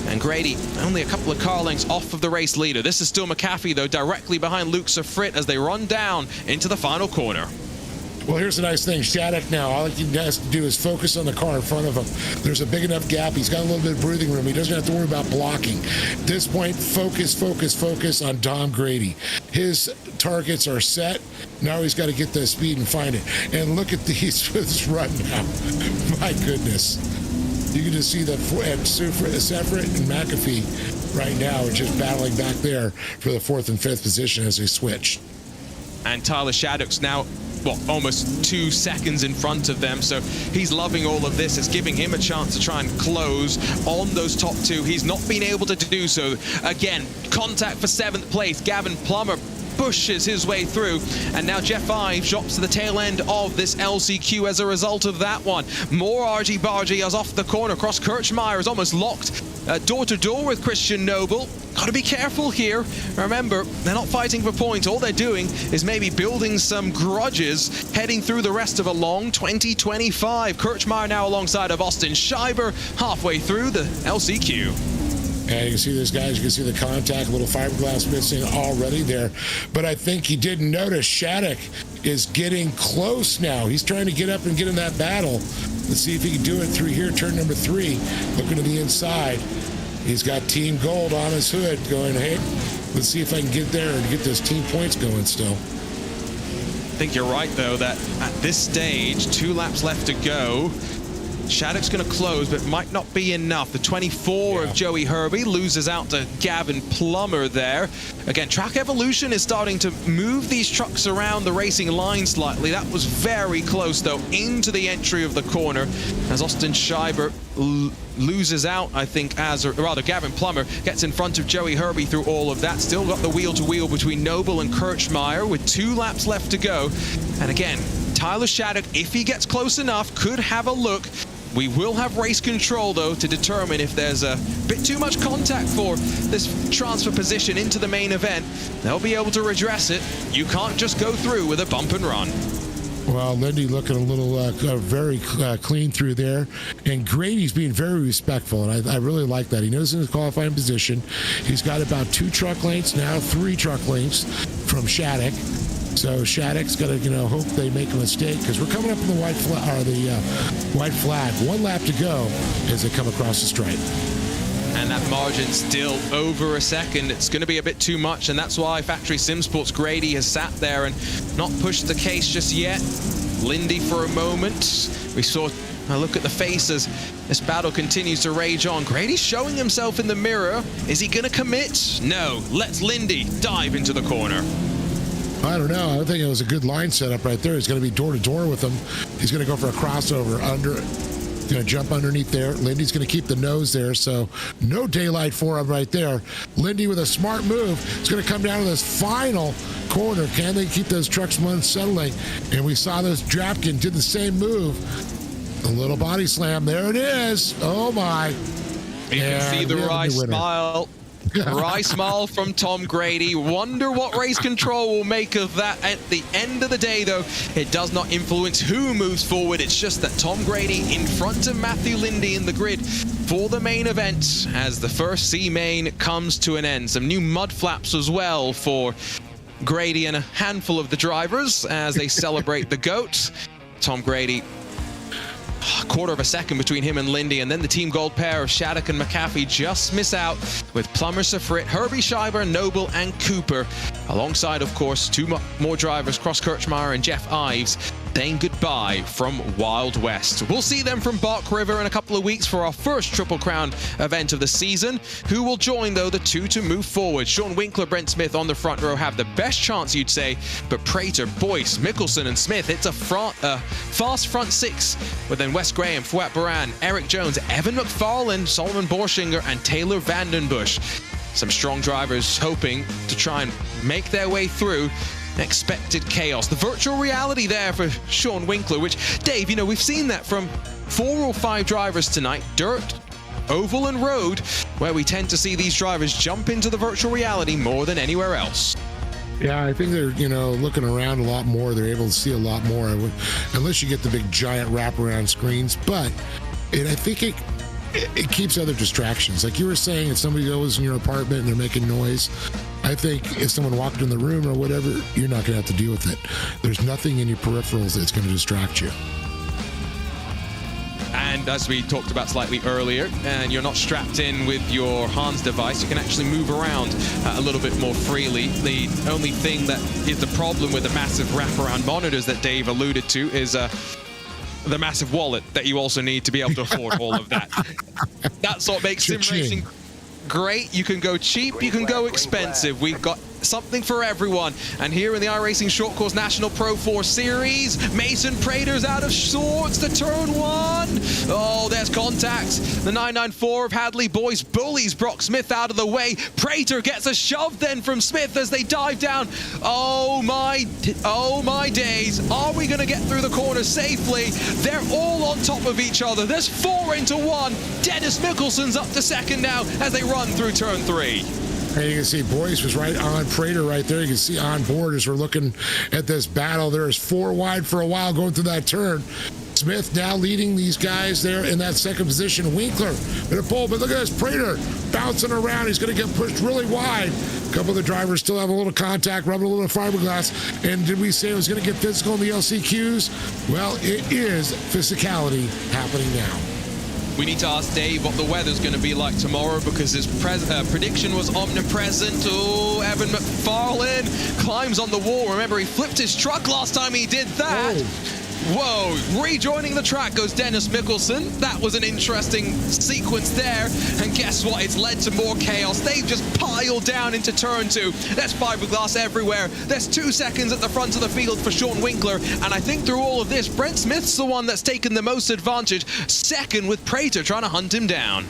And Grady only a couple of car lengths off of the race leader. This is still McAfee, though, directly behind Luke Safrit as they run down into the final corner. Well, here's the nice thing. Shattuck now, all he has to do is focus on the car in front of him. There's a big enough gap. He's got a little bit of breathing room. He doesn't have to worry about blocking. At this point, focus on Tom Grady. His targets are set. Now he's got to get the speed and find it. And look at this run now. My goodness. You can just see that Safran and McAfee right now are just battling back there for the 4th and 5th position as they switch. And Tyler Shattuck's now, almost 2 seconds in front of them, so he's loving all of this. It's giving him a chance to try and close on those top 2. He's not been able to do so. Again, contact for 7th place. Gavin Plummer pushes his way through, and now Jeff Ives drops to the tail end of this LCQ as a result of that one. More argy-bargy as off the corner. Cross Kirchmeier is almost locked door-to-door with Christian Noble. Got to be careful here. Remember, they're not fighting for points. All they're doing is maybe building some grudges heading through the rest of a long 2025. Kirchmeier now alongside of Austin Schreiber halfway through the LCQ. And you can see those guys, you can see the contact, a little fiberglass missing already there. But I think he didn't notice Shattuck is getting close now. He's trying to get up and get in that battle. Let's see if he can do it through here, turn number 3, looking to the inside. He's got Team Gold on his hood going, hey, let's see if I can get there and get those team points going still. I think you're right, though, that at this stage, 2 laps left to go. Shattuck's going to close, but might not be enough. The 24 of Joey Herby loses out to Gavin Plummer there. Again, Track Evolution is starting to move these trucks around the racing line slightly. That was very close, though, into the entry of the corner as Austin Schreiber loses out, I think, or rather Gavin Plummer gets in front of Joey Herby through all of that. Still got the wheel-to-wheel between Noble and Kirchmeier with 2 laps left to go. And again, Tyler Shattuck, if he gets close enough, could have a look. We will have race control, though, to determine if there's a bit too much contact for this transfer position into the main event. They'll be able to redress it. You can't just go through with a bump and run. Well, Lindy looking a little very clean through there. And Grady's being very respectful, and I really like that. He knows in his qualifying position. He's got about 2 truck lengths, now 3 truck lengths from Shattuck. So Shattuck's got to, hope they make a mistake, because we're coming up in the white flag. 1 lap to go as they come across the stripe. And that margin's still over a second. It's going to be a bit too much, and that's why Factory Simsports Grady has sat there and not pushed the case just yet. Lindy for a moment. We saw a look at the faces. This battle continues to rage on. Grady's showing himself in the mirror. Is he going to commit? No. Let's Lindy dive into the corner. I don't know. I think it was a good line setup right there. He's going to be door-to-door with him. He's going to go for a crossover under. He's going to jump underneath there. Lindy's going to keep the nose there, so no daylight for him right there. Lindy with a smart move. It's going to come down to this final corner. Can they keep those trucks unsettling? And we saw those Drapkin did the same move. A little body slam. There it is. Oh, my. You can see the wry smile. Wry smile from Tom Grady. Wonder what race control will make of that. At the end of the day, though, it does not influence who moves forward. It's just that Tom Grady in front of Matthew Lindy in the grid for the main event as the first C main comes to an end. Some new mud flaps as well for Grady and a handful of the drivers as they celebrate the GOAT. Tom Grady, a quarter of a second between him and Lindy, and then the Team Gold pair of Shattuck and McAfee just miss out with Plummer, Safrit, Herbie Schreiber, Noble, and Cooper, alongside, of course, 2 more drivers, Cross Kirchmeier and Jeff Ives, saying goodbye from Wild West. We'll see them from Bark River in a couple of weeks for our first Triple Crown event of the season. Who will join, though, the 2 to move forward? Sean Winkler, Brent Smith on the front row have the best chance, you'd say, but Prater, Boyce, Mickelson, and Smith, it's a fast front 6, with then Wes Graham, Fouad Baran, Eric Jones, Evan McFarlane, Solomon Borschinger, and Taylor Vandenbush. Some strong drivers hoping to try and make their way through expected chaos. The virtual reality there for Sean Winkler, which, Dave, we've seen that from 4 or 5 drivers tonight, dirt, oval, and road, where we tend to see these drivers jump into the virtual reality more than anywhere else. Yeah, I think they're, looking around a lot more. They're able to see a lot more, unless you get the big giant wraparound screens. But I think it keeps other distractions. Like you were saying, if somebody goes in your apartment and they're making noise, I think if someone walked in the room or whatever, you're not going to have to deal with it. There's nothing in your peripherals that's going to distract you. And as we talked about slightly earlier, and you're not strapped in with your Hans device, you can actually move around a little bit more freely. The only thing that is the problem with the massive wraparound monitors that Dave alluded to is the massive wallet that you also need to be able to afford all of that. That's what makes sim racing great. You can go cheap, you can go expensive. We've got something for everyone. And here in the iRacing Short Course National Pro 4 Series, Mason Prater's out of sorts to turn 1. Oh, there's contact. The 994 of Hadley Boyce bullies Brock Smith out of the way. Prater gets a shove then from Smith as they dive down. Oh my days. Are we going to get through the corner safely? They're all on top of each other. There's 4 into 1. Dennis Mickelson's up to second now as they run through turn 3. And you can see Boyce was right on Prater right there. You can see on board as we're looking at this battle. There is 4 wide for a while going through that turn. Smith now leading these guys there in that second position. Winkler in a pole, but look at this, Prater bouncing around. He's going to get pushed really wide. A couple of the drivers still have a little contact, rubbing a little fiberglass. And did we say it was going to get physical in the LCQs? Well, it is physicality happening now. We need to ask Dave what the weather's going to be like tomorrow, because his prediction was omnipresent. Oh, Evan McFarlane climbs on the wall. Remember, he flipped his truck last time he did that. Whoa, rejoining the track goes Dennis Mickelson. That was an interesting sequence there. And guess what? It's led to more chaos. They've just piled down into turn 2. There's fiberglass everywhere. There's 2 seconds at the front of the field for Sean Winkler. And I think through all of this, Brent Smith's the one that's taken the most advantage. Second with Prater trying to hunt him down.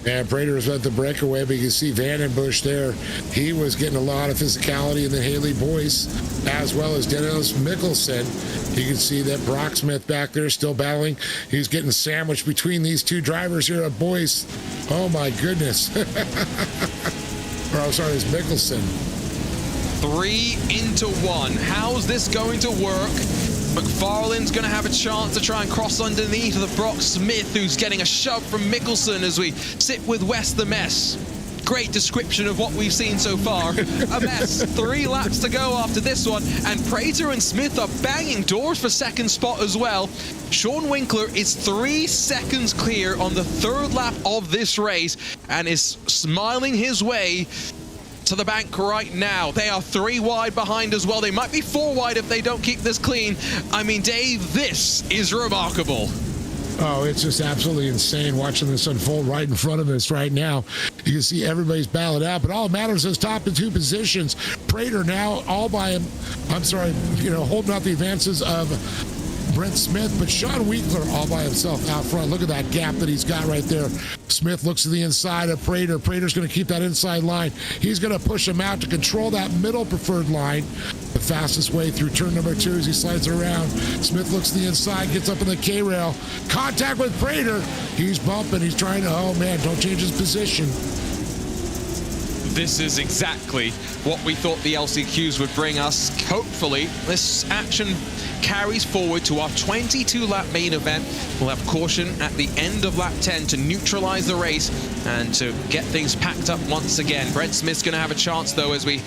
And Prater was at the breakaway, but you can see Vandenbush there. He was getting a lot of physicality, and then Haley Boyce, as well as Dennis Mickelson. You can see that Brock Smith back there still battling. He's getting sandwiched between these two drivers here at Boyce. Oh, my goodness. Oh, sorry, it's Mickelson. 3 into 1. How's this going to work? McFarlane's going to have a chance to try and cross underneath of Brock Smith, who's getting a shove from Mickelson as we sit with West the mess. Great description of what we've seen so far. A mess. 3 laps to go after this one, and Prater and Smith are banging doors for second spot as well. Sean Winkler is 3 seconds clear on the 3rd lap of this race and is smiling his way to the bank right now. They are 3 wide behind as well. They might be 4 wide if they don't keep this clean. I mean, Dave, this is remarkable. Oh, it's just absolutely insane watching this unfold right in front of us right now. You can see everybody's battling out, but all that matters is top and 2 positions. Prater now all by him, holding out the advances of Brent Smith, but Sean Winkler all by himself out front. Look at that gap that he's got right there. Smith looks to the inside of Prater. Prater's going to keep that inside line. He's going to push him out to control that middle preferred line. The fastest way through turn number 2 as he slides around. Smith looks to the inside, gets up in the K-rail. Contact with Prater. He's bumping. He's trying to, oh man, don't change his position. This is exactly what we thought the LCQs would bring us. Hopefully, this action carries forward to our 22-lap main event. We'll have caution at the end of lap 10 to neutralize the race and to get things packed up once again. Brent Smith's going to have a chance, though, as we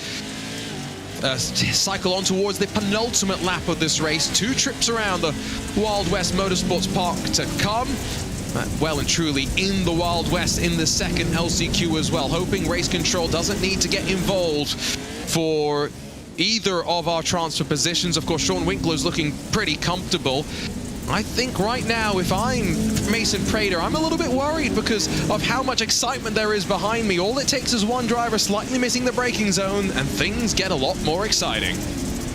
cycle on towards the penultimate lap of this race. 2 trips around the Wild West Motorsports Park to come. Well and truly in the Wild West in the second LCQ as well. Hoping race control doesn't need to get involved for either of our transfer positions. Of course, Sean Winkler's looking pretty comfortable. I think right now, if I'm Mason Prater, I'm a little bit worried because of how much excitement there is behind me. All it takes is one driver slightly missing the braking zone and things get a lot more exciting.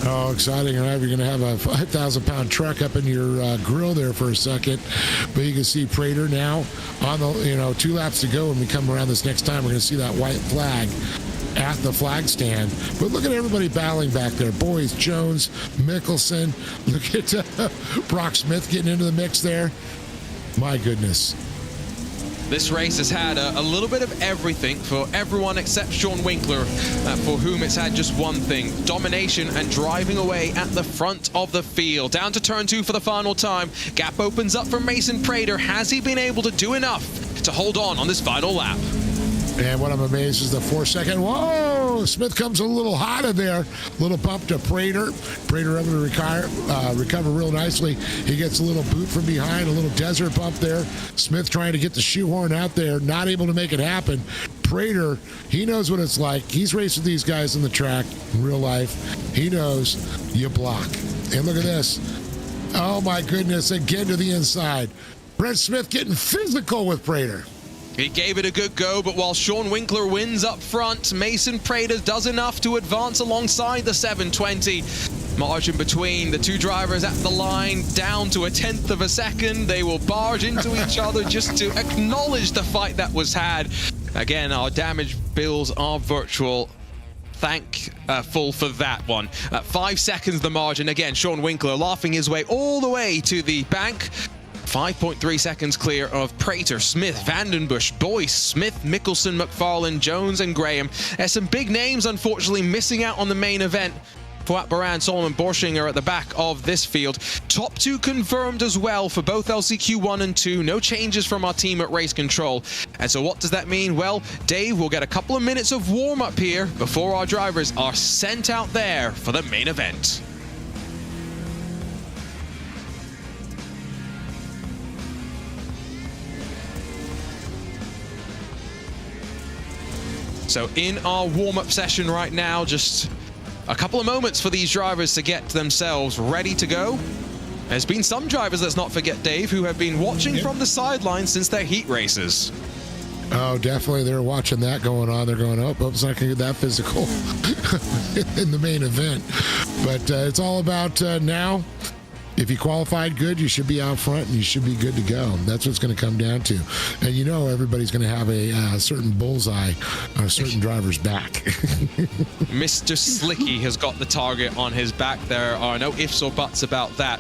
Oh, exciting. You're going to have a 5,000-pound truck up in your grill there for a second. But you can see Prater now on the, 2 laps to go when we come around this next time. We're going to see that white flag at the flag stand. But look at everybody battling back there. Boyce, Jones, Mickelson. Look at Brock Smith getting into the mix there. My goodness. This race has had a little bit of everything for everyone except Sean Winkler, for whom it's had just one thing: domination and driving away at the front of the field. Down to turn 2 for the final time. Gap opens up for Mason Prater. Has he been able to do enough to hold on this final lap? And what I'm amazed is the 4-second. Whoa! Smith comes a little hot in there. Little bump to Prater. Prater able to recover real nicely. He gets a little boot from behind, a little desert bump there. Smith trying to get the shoehorn out there, not able to make it happen. Prater, he knows what it's like. He's raced with these guys on the track in real life. He knows you block. And look at this. Oh my goodness, again to the inside. Brent Smith getting physical with Prater. He gave it a good go, but while Sean Winkler wins up front, Mason Prater does enough to advance alongside the 720. Margin between the 2 drivers at the line down to 1/10 of a second. They will barge into each other just to acknowledge the fight that was had. Again, our damage bills are virtual. Thankful for that one. 5 seconds the margin. Again, Sean Winkler laughing his way all the way to the bank. 5.3 seconds clear of Prater, Smith, Vandenbush, Boyce, Smith, Mickelson, McFarlane, Jones, and Graham. There's some big names, unfortunately, missing out on the main event. Fouad Baran, Solomon Borschinger at the back of this field. Top 2 confirmed as well for both LCQ 1 and 2. No changes from our team at Race Control. And so what does that mean? Well, Dave will get a couple of minutes of warm-up here before our drivers are sent out there for the main event. So in our warm-up session right now, just a couple of moments for these drivers to get themselves ready to go. There's been some drivers, let's not forget, Dave, who have been watching from the sidelines since their heat races. Oh, definitely. They're watching that going on. They're going, oh, it's not going to get that physical in the main event. But it's all about now. If you qualified good, you should be out front and you should be good to go. That's what it's going to come down to. And you know everybody's going to have a certain bullseye on a certain driver's back. Mr. Slicky has got the target on his back. There are no ifs or buts about that.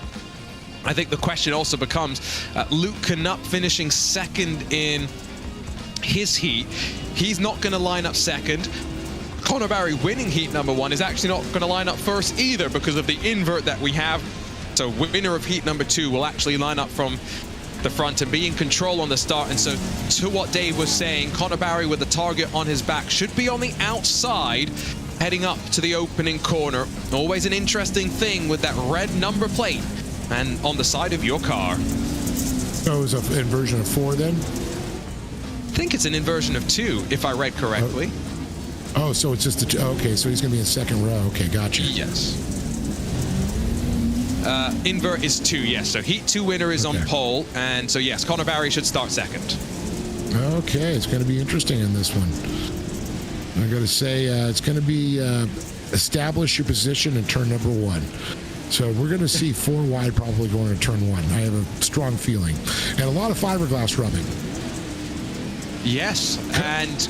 I think the question also becomes Luke Knupp finishing second in his heat. He's not going to line up second. Conor Barry winning heat number 1 is actually not going to line up first either because of the invert that we have. So winner of heat number 2 will actually line up from the front and be in control on the start. And so to what Dave was saying, Conor Barry with the target on his back should be on the outside heading up to the opening corner. Always an interesting thing with that red number plate and on the side of your car. So it was an inversion of 4 then? I think it's an inversion of 2, if I read correctly. Oh, so it's just okay, so he's going to be in second row. Okay, gotcha. Yes. Invert is 2, yes. So heat 2 winner is on pole. And so, yes, Conor Barry should start second. Okay, it's going to be interesting in this one. I got to say, it's going to be establish your position in turn number 1. So we're going to see 4 wide probably going to turn 1. I have a strong feeling. And a lot of fiberglass rubbing. Yes, and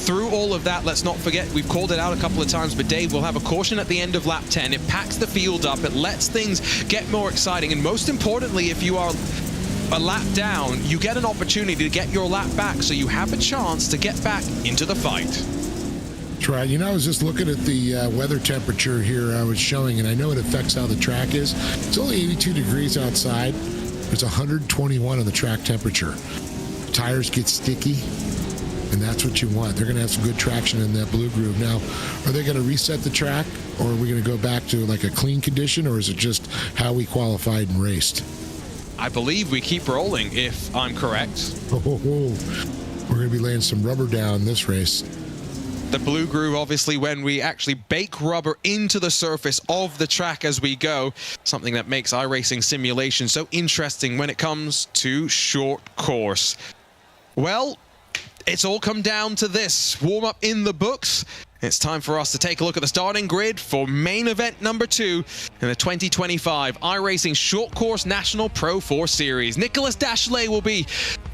through all of that, let's not forget, we've called it out a couple of times, but Dave will have a caution at the end of lap 10. It packs the field up. It lets things get more exciting. And most importantly, if you are a lap down, you get an opportunity to get your lap back, so you have a chance to get back into the fight. That's right. You know, I was just looking at the weather temperature here I was showing, and I know it affects how the track is. It's only 82 degrees outside. It's 121 on the track temperature. Tires get sticky. And that's what you want. They're going to have some good traction in that blue groove. Now, are they going to reset the track, or are we going to go back to like a clean condition, or is it just how we qualified and raced? I believe we keep rolling, if I'm correct. We're going to be laying some rubber down this race. The blue groove, obviously, when we actually bake rubber into the surface of the track as we go, something that makes iRacing simulation so interesting when it comes to short course. Well, it's all come down to this. Warm up in the books. It's time for us to take a look at the starting grid for main event number 2 in the 2025 iRacing Short Course National Pro 4 Series. Nicholas Dachelet will be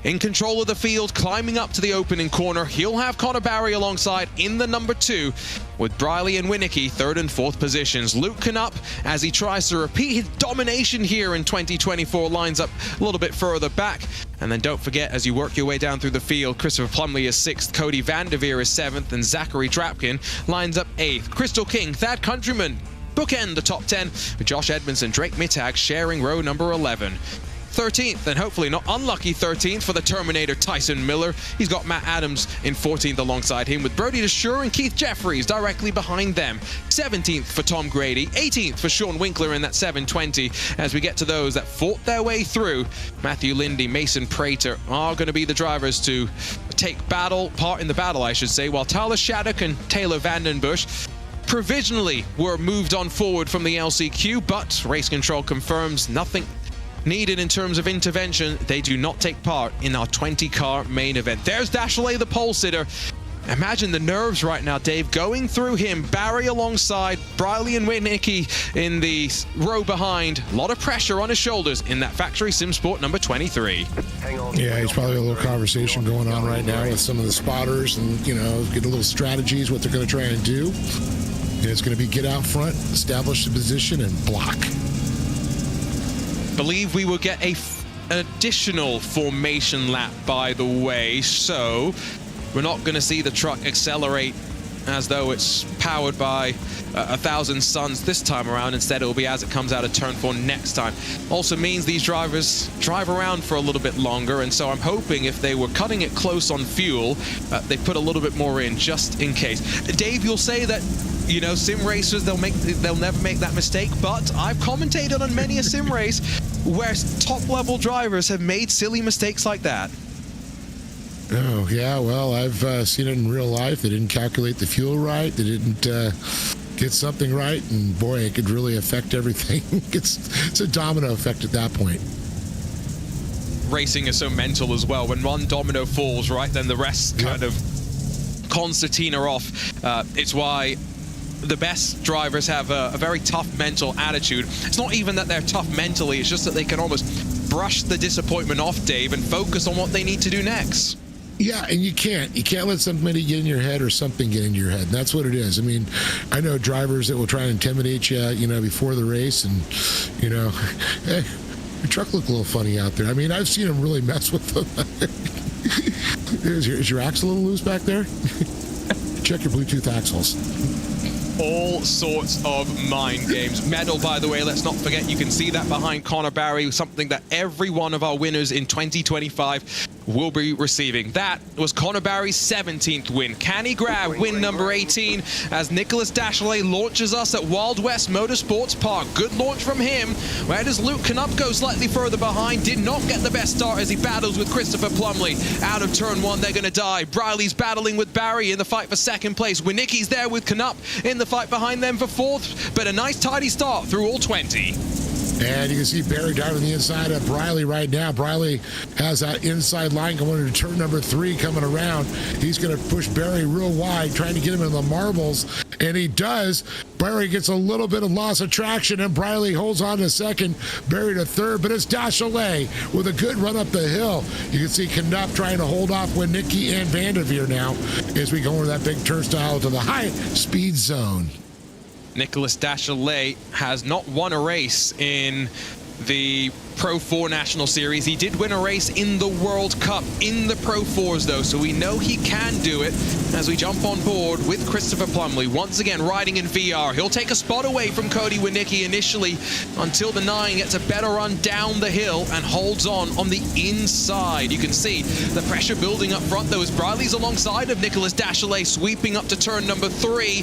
in control of the field, climbing up to the opening corner. He'll have Conor Barry alongside in the number 2, with Briley and Winicky 3rd and 4th positions. Luke Knupp, as he tries to repeat his domination here in 2024, lines up a little bit further back. And then don't forget, as you work your way down through the field, Christopher Plumley is 6th, Cody Vanderveer is 7th, and Zachary Trapkin lines up 8th. Crystal King, Thad Countryman bookend the top 10, with Josh Edmundson, Drake Mittag sharing row number 11. 13th, and hopefully not unlucky 13th for the Terminator Tyson Miller. He's got Matt Adams in 14th alongside him, with Brody DeShure and Keith Jeffries directly behind them. 17th for Tom Grady, 18th for Sean Winkler in that 720. As we get to those that fought their way through, Matthew Lindy, Mason Prater are going to be the drivers to take part in the battle, I should say, while Tyler Shattuck and Taylor Vandenbush provisionally were moved on forward from the LCQ, but Race Control confirms nothing needed in terms of intervention. They do not take part in our 20-car main event. There's Dachelet, the pole sitter. Imagine the nerves right now, Dave, going through him. Barry alongside, Briley and Winicky in the row behind. A lot of pressure on his shoulders in that factory sim sport number 23. Yeah, he's probably a little conversation going on right now with some of the spotters, and, you know, get a little strategies, what they're going to try and do. And it's going to be get out front, establish the position, and block. Believe we will get an additional formation lap, by the way, so we're not going to see the truck accelerate as though it's powered by 1,000 suns this time around. Instead, it will be as it comes out of turn 4 next time. Also means these drivers drive around for a little bit longer, and so I'm hoping if they were cutting it close on fuel, they put a little bit more in just in case. Dave, you'll say that, you know, sim racers, they'll never make that mistake, but I've commentated on many a sim race where top-level drivers have made silly mistakes like that. Oh, yeah, well, I've seen it in real life. They didn't calculate the fuel right. They didn't get something right, and boy, it could really affect everything. It's a domino effect at that point. Racing is so mental as well. When one domino falls, right, then the rest kind of concertina off. It's why the best drivers have a very tough mental attitude. It's not even that they're tough mentally, it's just that they can almost brush the disappointment off, Dave, and focus on what they need to do next. Yeah, and you can't let somebody get in your head or something get into your head. And that's what it is. I mean, I know drivers that will try and intimidate you, you know, before the race, and, you know, hey, your truck look a little funny out there. I mean, I've seen them really mess with them. Is your axle a little loose back there? Check your Bluetooth axles. All sorts of mind games. Medal, by the way, let's not forget, you can see that behind Connor Barry, something that every one of our winners in 2025 will be receiving. That was Connor Barry's 17th win. Can he grab win number 18 as Nicholas Dachelet launches us at West Motorsports Park? Good launch from him. Where does Luke Knupp go? Slightly further behind. Did not get the best start as he battles with Christopher Plumley. Out of turn 1, they're going to die. Briley's battling with Barry in the fight for second place. Winicki's there with Knupp in the fight behind them for 4th, but a nice tidy start through all 20. And you can see Barry down on the inside of Briley right now. Briley has that inside line going into turn number 3 coming around. He's going to push Barry real wide, trying to get him in the marbles, and he does. Barry gets a little bit of loss of traction, and Briley holds on to second, Barry to third, but it's Dachelet with a good run up the hill. You can see Knupp trying to hold off Winicki and Vanderveer now as we go into that big turnstile to the high speed zone. Nicholas Dachelet has not won a race in the Pro 4 National Series. He did win a race in the World Cup in the Pro 4s, though, so we know he can do it as we jump on board with Christopher Plumley. Once again, riding in VR. He'll take a spot away from Cody Winicki initially until the 9 gets a better run down the hill and holds on the inside. You can see the pressure building up front, though, as Briley's alongside of Nicholas Dachelet, sweeping up to turn number 3.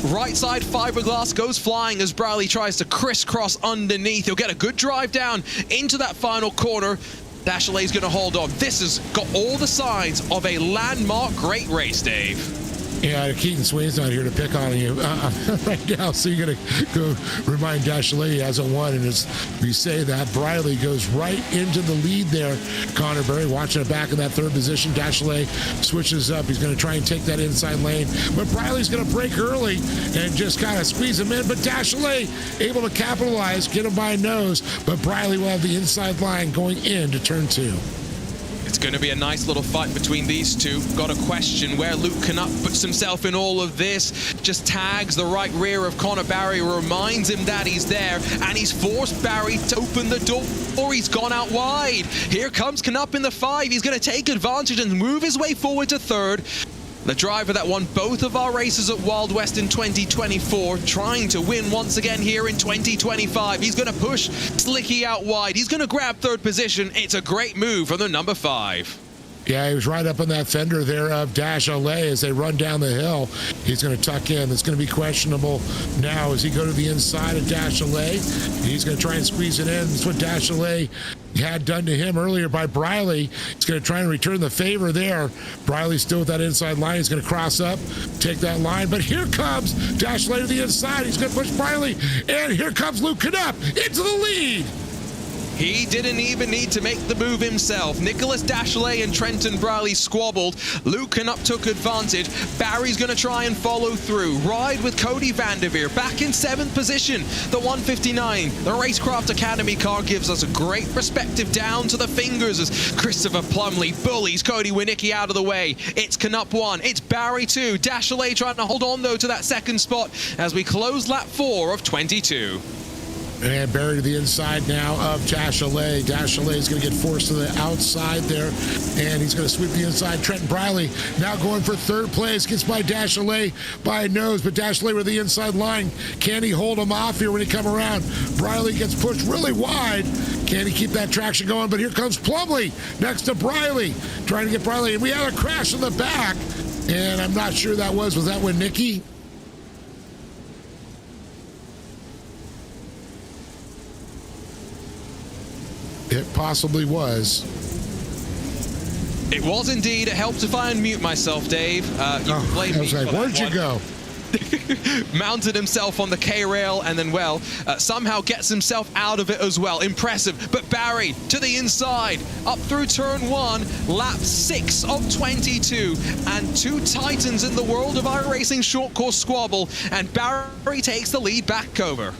Right side fiberglass goes flying as Briley tries to crisscross underneath. He'll get a good drive down into that final corner. Dachelet's going to hold on. This has got all the signs of a landmark great race, Dave. Yeah, Keaton Swane's not here to pick on you right now, so you're going to go remind Dachelet he hasn't won, and as we say that, Briley goes right into the lead there. Connor Barry watching it back in that 3rd position. Dachelet switches up. He's going to try and take that inside lane, but Briley's going to break early and just kind of squeeze him in, but Dachelet able to capitalize, get him by nose, but Briley will have the inside line going into turn 2. It's going to be a nice little fight between these two. Got a question where Luke Knupp puts himself in all of this. Just tags the right rear of Connor Barry, reminds him that he's there, and he's forced Barry to open the door, or he's gone out wide. Here comes Knupp in the 5. He's going to take advantage and move his way forward to 3rd. The driver that won both of our races at Wild West in 2024, trying to win once again here in 2025. He's going to push Slicky out wide. He's going to grab 3rd position. It's a great move from the number 5. Yeah, he was right up on that fender there of Dachelet as they run down the hill. He's going to tuck in. It's going to be questionable now as he go to the inside of Dachelet. He's going to try and squeeze it in. That's what Dachelet had done to him earlier by Briley. He's going to try and return the favor there. Briley's still with that inside line. He's going to cross up, take that line. But here comes Dachelet to the inside. He's going to push Briley. And here comes Luke Knupp into the lead. He didn't even need to make the move himself. Nicholas Dachelet and Trenton Briley squabbled. Luke Knupp took advantage. Barry's going to try and follow through. Ride with Cody Vanderveer back in 7th position. The 159, the Racecraft Academy car, gives us a great perspective down to the fingers as Christopher Plumley bullies Cody Winicki out of the way. It's Knupp 1, it's Barry 2. Dachelet trying to hold on, though, to that 2nd spot as we close lap 4 of 22. And Barry to the inside now of Dachelet. Dachelet is going to get forced to the outside there, and he's going to sweep the inside. Trenton Briley now going for third place. Gets by Dachelet by a nose, but Dachelet with the inside line. Can he hold him off here when he come around? Briley gets pushed really wide. Can he keep that traction going? But here comes Plumley next to Briley, trying to get Briley. And we had a crash in the back, and I'm not sure was that when Nicky? It possibly was. It was indeed. It helped if I unmute myself, Dave. You can blame me. I was like, where'd you go? Mounted himself on the K-rail and then, somehow gets himself out of it as well. Impressive. But Barry to the inside, up through turn 1, lap 6 of 22. And two titans in the world of iRacing short course squabble. And Barry takes the lead back over.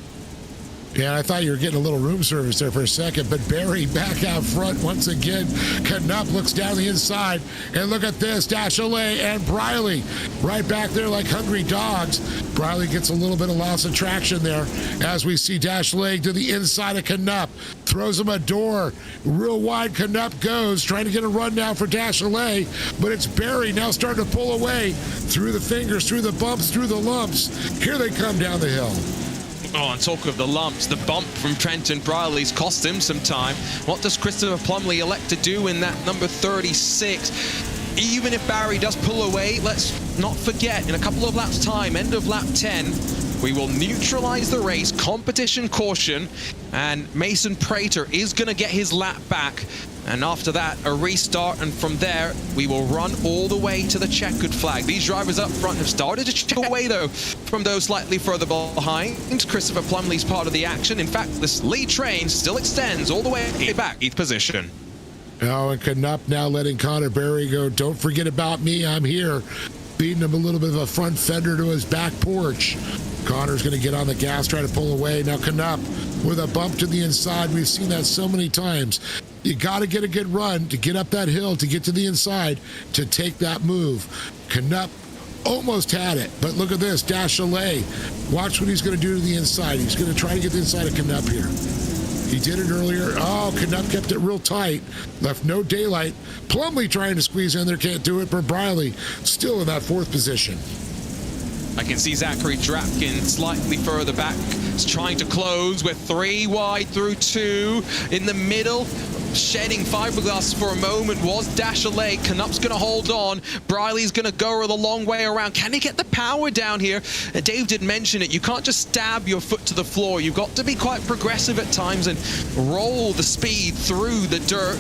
Yeah, I thought you were getting a little room service there for a second, but Barry back out front once again. Knupp looks down the inside, and look at this, Dachelet and Briley right back there like hungry dogs. Briley gets a little bit of loss of traction there as we see Dachelet to the inside of Knupp. Throws him a door, real wide. Knupp goes, trying to get a run now for Dachelet, but it's Barry now starting to pull away through the fingers, through the bumps, through the lumps. Here they come down the hill. Oh, and talk of the lumps, the bump from Trenton Briley's cost him some time. What does Christopher Plumley elect to do in that number 36? Even if Barry does pull away, let's not forget, in a couple of laps' time, end of lap 10, we will neutralize the race, competition caution, and Mason Prater is going to get his lap back. And after that, a restart, and from there, we will run all the way to the checkered flag. These drivers up front have started to check away, though, from those slightly further behind. Christopher Plumley's part of the action. In fact, this lead train still extends all the way back, 8th position. Oh, and Knupp now letting Connor Barry go, don't forget about me, I'm here. Beating him a little bit of a front fender to his back porch. Connor's going to get on the gas, try to pull away. Now Knupp with a bump to the inside. We've seen that so many times. You got to get a good run to get up that hill, to get to the inside, to take that move. Knupp almost had it, but look at this, Dachelet. Watch what he's going to do to the inside. He's going to try to get the inside of Knupp here. He did it earlier. Oh, Knupp kept it real tight. Left no daylight. Plumley trying to squeeze in there, can't do it, but Briley still in that 4th position. I can see Zachary Drapkin slightly further back. He's trying to close with 3 wide through 2. In the middle, shedding fiberglass for a moment was Dachelet. Knupp's going to hold on. Briley's going to go the long way around. Can he get the power down here? Dave did mention it. You can't just stab your foot to the floor. You've got to be quite progressive at times and roll the speed through the dirt.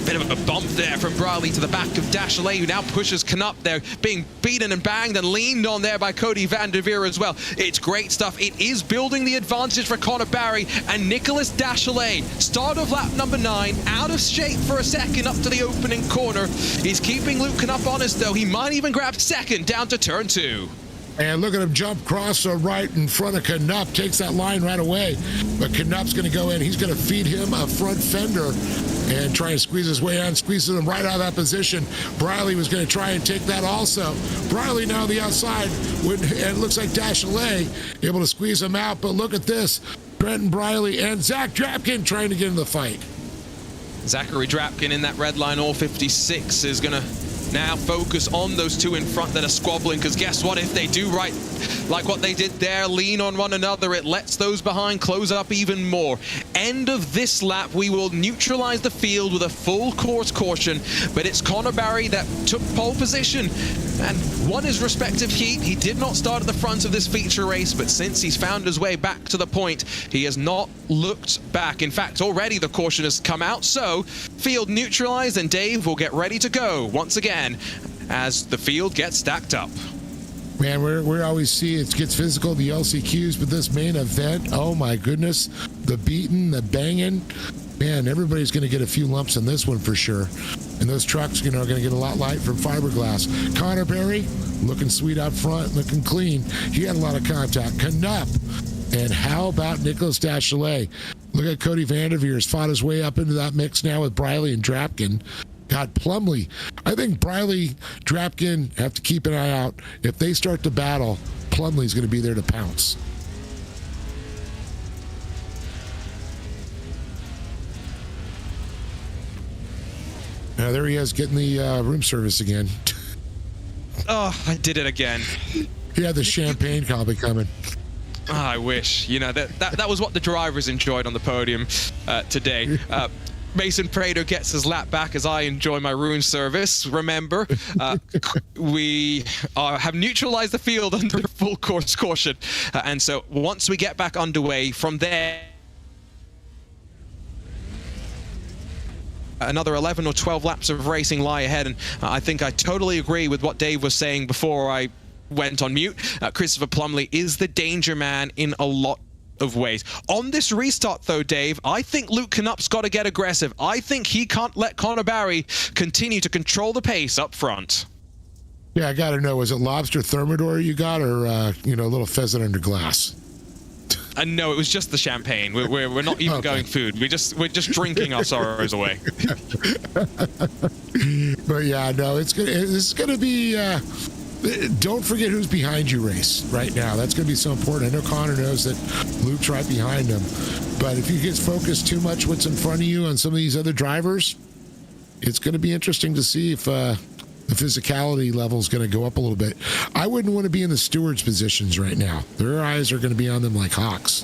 Bit of a bump there from Briley to the back of Dachelet, who now pushes Knupp there, being beaten and banged and leaned on there by Cody van der Veer as well. It's great stuff. It is building the advantage for Connor Barry and Nicholas Dachelet. Start of lap number 9, out of shape for a second up to the opening corner. He's keeping Luke Knupp honest, though. He might even grab second down to turn 2. And look at him jump cross right in front of Knupp. Takes that line right away. But Knupp's going to go in. He's going to feed him a front fender and try and squeeze his way on. Squeezes him right out of that position. Briley was going to try and take that also. Briley now on the outside. And it looks like Dachelet able to squeeze him out. But look at this. Trenton Briley and Zach Drapkin trying to get in the fight. Zachary Drapkin in that red line, all 56, is going to now focus on those two in front that are squabbling, because guess what? If they do right like what they did there, lean on one another, it lets those behind close up even more. End of this lap, we will neutralize the field with a full course caution, but it's Connor Barry that took pole position and won his respective heat. He did not start at the front of this feature race, but since he's found his way back to the point, he has not looked back. In fact, already the caution has come out, so field neutralized, and Dave will get ready to go once again as the field gets stacked up. Man, we always see it gets physical, the LCQs, but this main event, oh my goodness, the beating, the banging, man, everybody's going to get a few lumps in this one for sure. And those trucks, are going to get a lot light from fiberglass. Connor Barry, looking sweet up front, looking clean. He had a lot of contact. Knupp. And how about Nicholas Dachelet? Look at Cody van der Veer has fought his way up into that mix now with Briley and Drapkin. God, Plumley. I think Briley, Drapkin have to keep an eye out. If they start to battle, Plumley's going to be there to pounce. There he is, getting the room service again. Oh, I did it again. He had the champagne probably coming. Oh, I wish. That was what the drivers enjoyed on the podium today. Mason Prater gets his lap back as I enjoy my room service. Remember, we have neutralized the field under full course caution. And so once we get back underway, from there, another 11 or 12 laps of racing lie ahead. And I think I totally agree with what Dave was saying before I went on mute. Christopher Plumley is the danger man in a lot of ways. On this restart, though, Dave, I think Luke Knup's got to get aggressive. I think he can't let Connor Barry continue to control the pace up front. Yeah, I got to know, was it lobster thermidor you got, or a little pheasant under glass? No, it was just the champagne. We're not even going food. We're just drinking our sorrows away. But yeah, no, it's gonna be. Don't forget who's behind you race right now. That's going to be so important. I know Connor knows that Luke's right behind him. But if you get focused too much what's in front of you on some of these other drivers, it's going to be interesting to see if the physicality level is going to go up a little bit. I wouldn't want to be in the stewards' positions right now. Their eyes are going to be on them like hawks.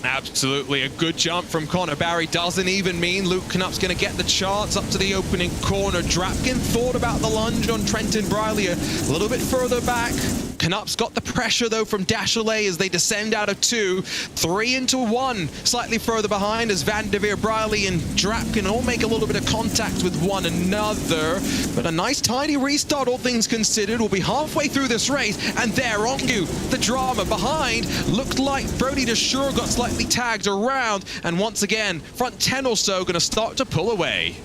Absolutely. A good jump from Connor Barry doesn't even mean Luke Knup's going to get the chance up to the opening corner. Drapkin thought about the lunge on Trenton Briley a little bit further back. Knup's got the pressure, though, from Dachelet as they descend out of 2. 3 into 1, slightly further behind as Van der Veer, Briley, and Drapkin all make a little bit of contact with one another. But a nice, tiny restart, all things considered. We'll be halfway through this race, and there on you, the drama behind. Looked like Brody DeSure got slightly tagged around, and once again, front 10 or so going to start to pull away.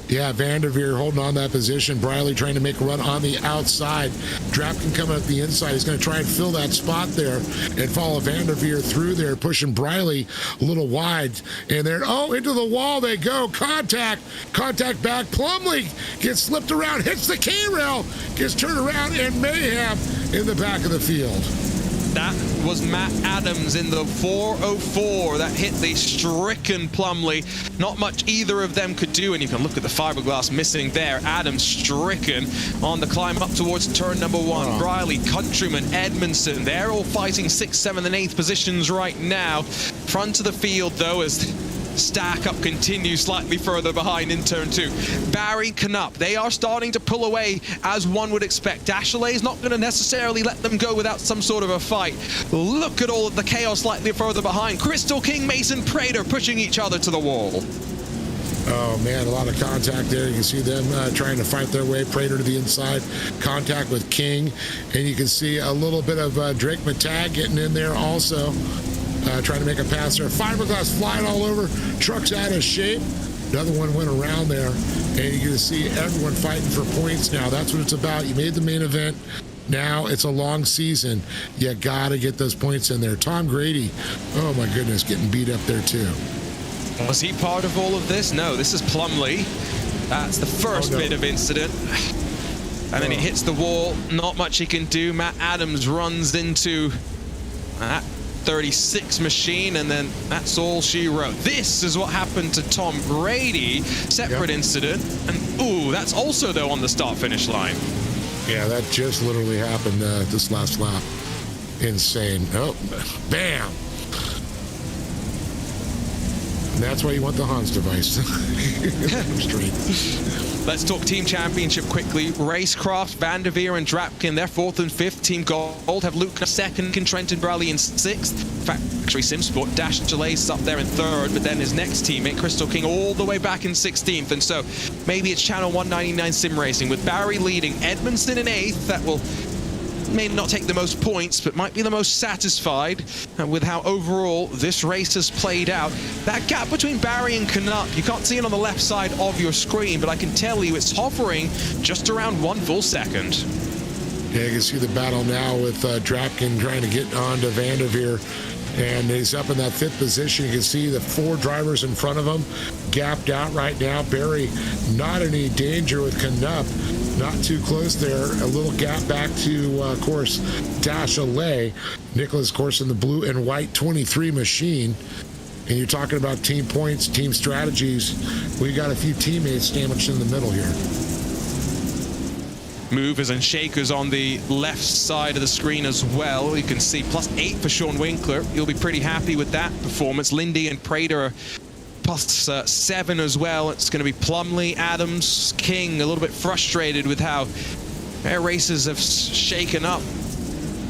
Yeah, Van der Veer holding on that position. Briley trying to make a run on the outside. Drapkin coming up the inside. He's going to try and fill that spot there and follow Van der Veer through there, pushing Briley a little wide. And there, into the wall they go. Contact back. Plumley gets slipped around, hits the K-rail, gets turned around, and mayhem in the back of the field. That was Matt Adams in the 404 that hit the stricken Plumley. Not much either of them could do, and you can look at the fiberglass missing there. Adams stricken on the climb up towards turn number 1. Briley, Countryman, Edmundson, they're all fighting 6th, 7th, and 8th positions right now. Front of the field, though, as stack up continues slightly further behind in turn 2. Barry, Knupp, they are starting to pull away as one would expect. Dachelet is not going to necessarily let them go without some sort of a fight. Look at all of the chaos slightly further behind. Crystal King, Mason Prater pushing each other to the wall. Oh man, a lot of contact there. You can see them trying to fight their way. Prater to the inside, contact with King, and you can see a little bit of Drake Matag getting in there also. Trying to make a pass there. Fiberglass flying all over. Truck's out of shape. Another one went around there. And you can see everyone fighting for points now. That's what it's about. You made the main event. Now it's a long season. You got to get those points in there. Tom Grady, oh my goodness, getting beat up there too. Was he part of all of this? No, this is Plumley. That's the first bit of incident. And then he hits the wall. Not much he can do. Matt Adams runs into that 36 machine, and then that's all she wrote. This is what happened to Tom Brady. Separate incident. And ooh, that's also though on the start-finish line. Yeah, that just literally happened this last lap. Insane. Oh, bam. And that's why you want the Hans device. Straight. Let's talk team championship quickly. Racecraft, Van der Veer, and Drapkin, they're 4th and 5th. Team Gold have Luke 2nd, and Trenton Briley in 6th. Factory Simsport, Dachelet's up there in 3rd, but then his next teammate, Crystal King, all the way back in 16th. And so maybe it's Channel 199 Sim Racing with Barry leading, Edmundson in 8th. That will may not take the most points, but might be the most satisfied with how overall this race has played out. That gap between Barry and Knupp, you can't see it on the left side of your screen, but I can tell you it's hovering just around 1 full second. Yeah, you can see the battle now with Drapkin trying to get on to Van der Veer. And he's up in that 5th position. You can see the 4 drivers in front of him gapped out right now. Barry not in any danger with Knupp. Not too close there. A little gap back to, of course, Dachelet. Nicholas, of course, in the blue and white 23 machine. And you're talking about team points, team strategies. We got a few teammates sandwiched in the middle here. Movers and shakers on the left side of the screen as well. You can see +8 for Sean Winkler. You'll be pretty happy with that performance. Lindy and Prater are +7 as well. It's going to be Plumley, Adams, King, a little bit frustrated with how their races have shaken up.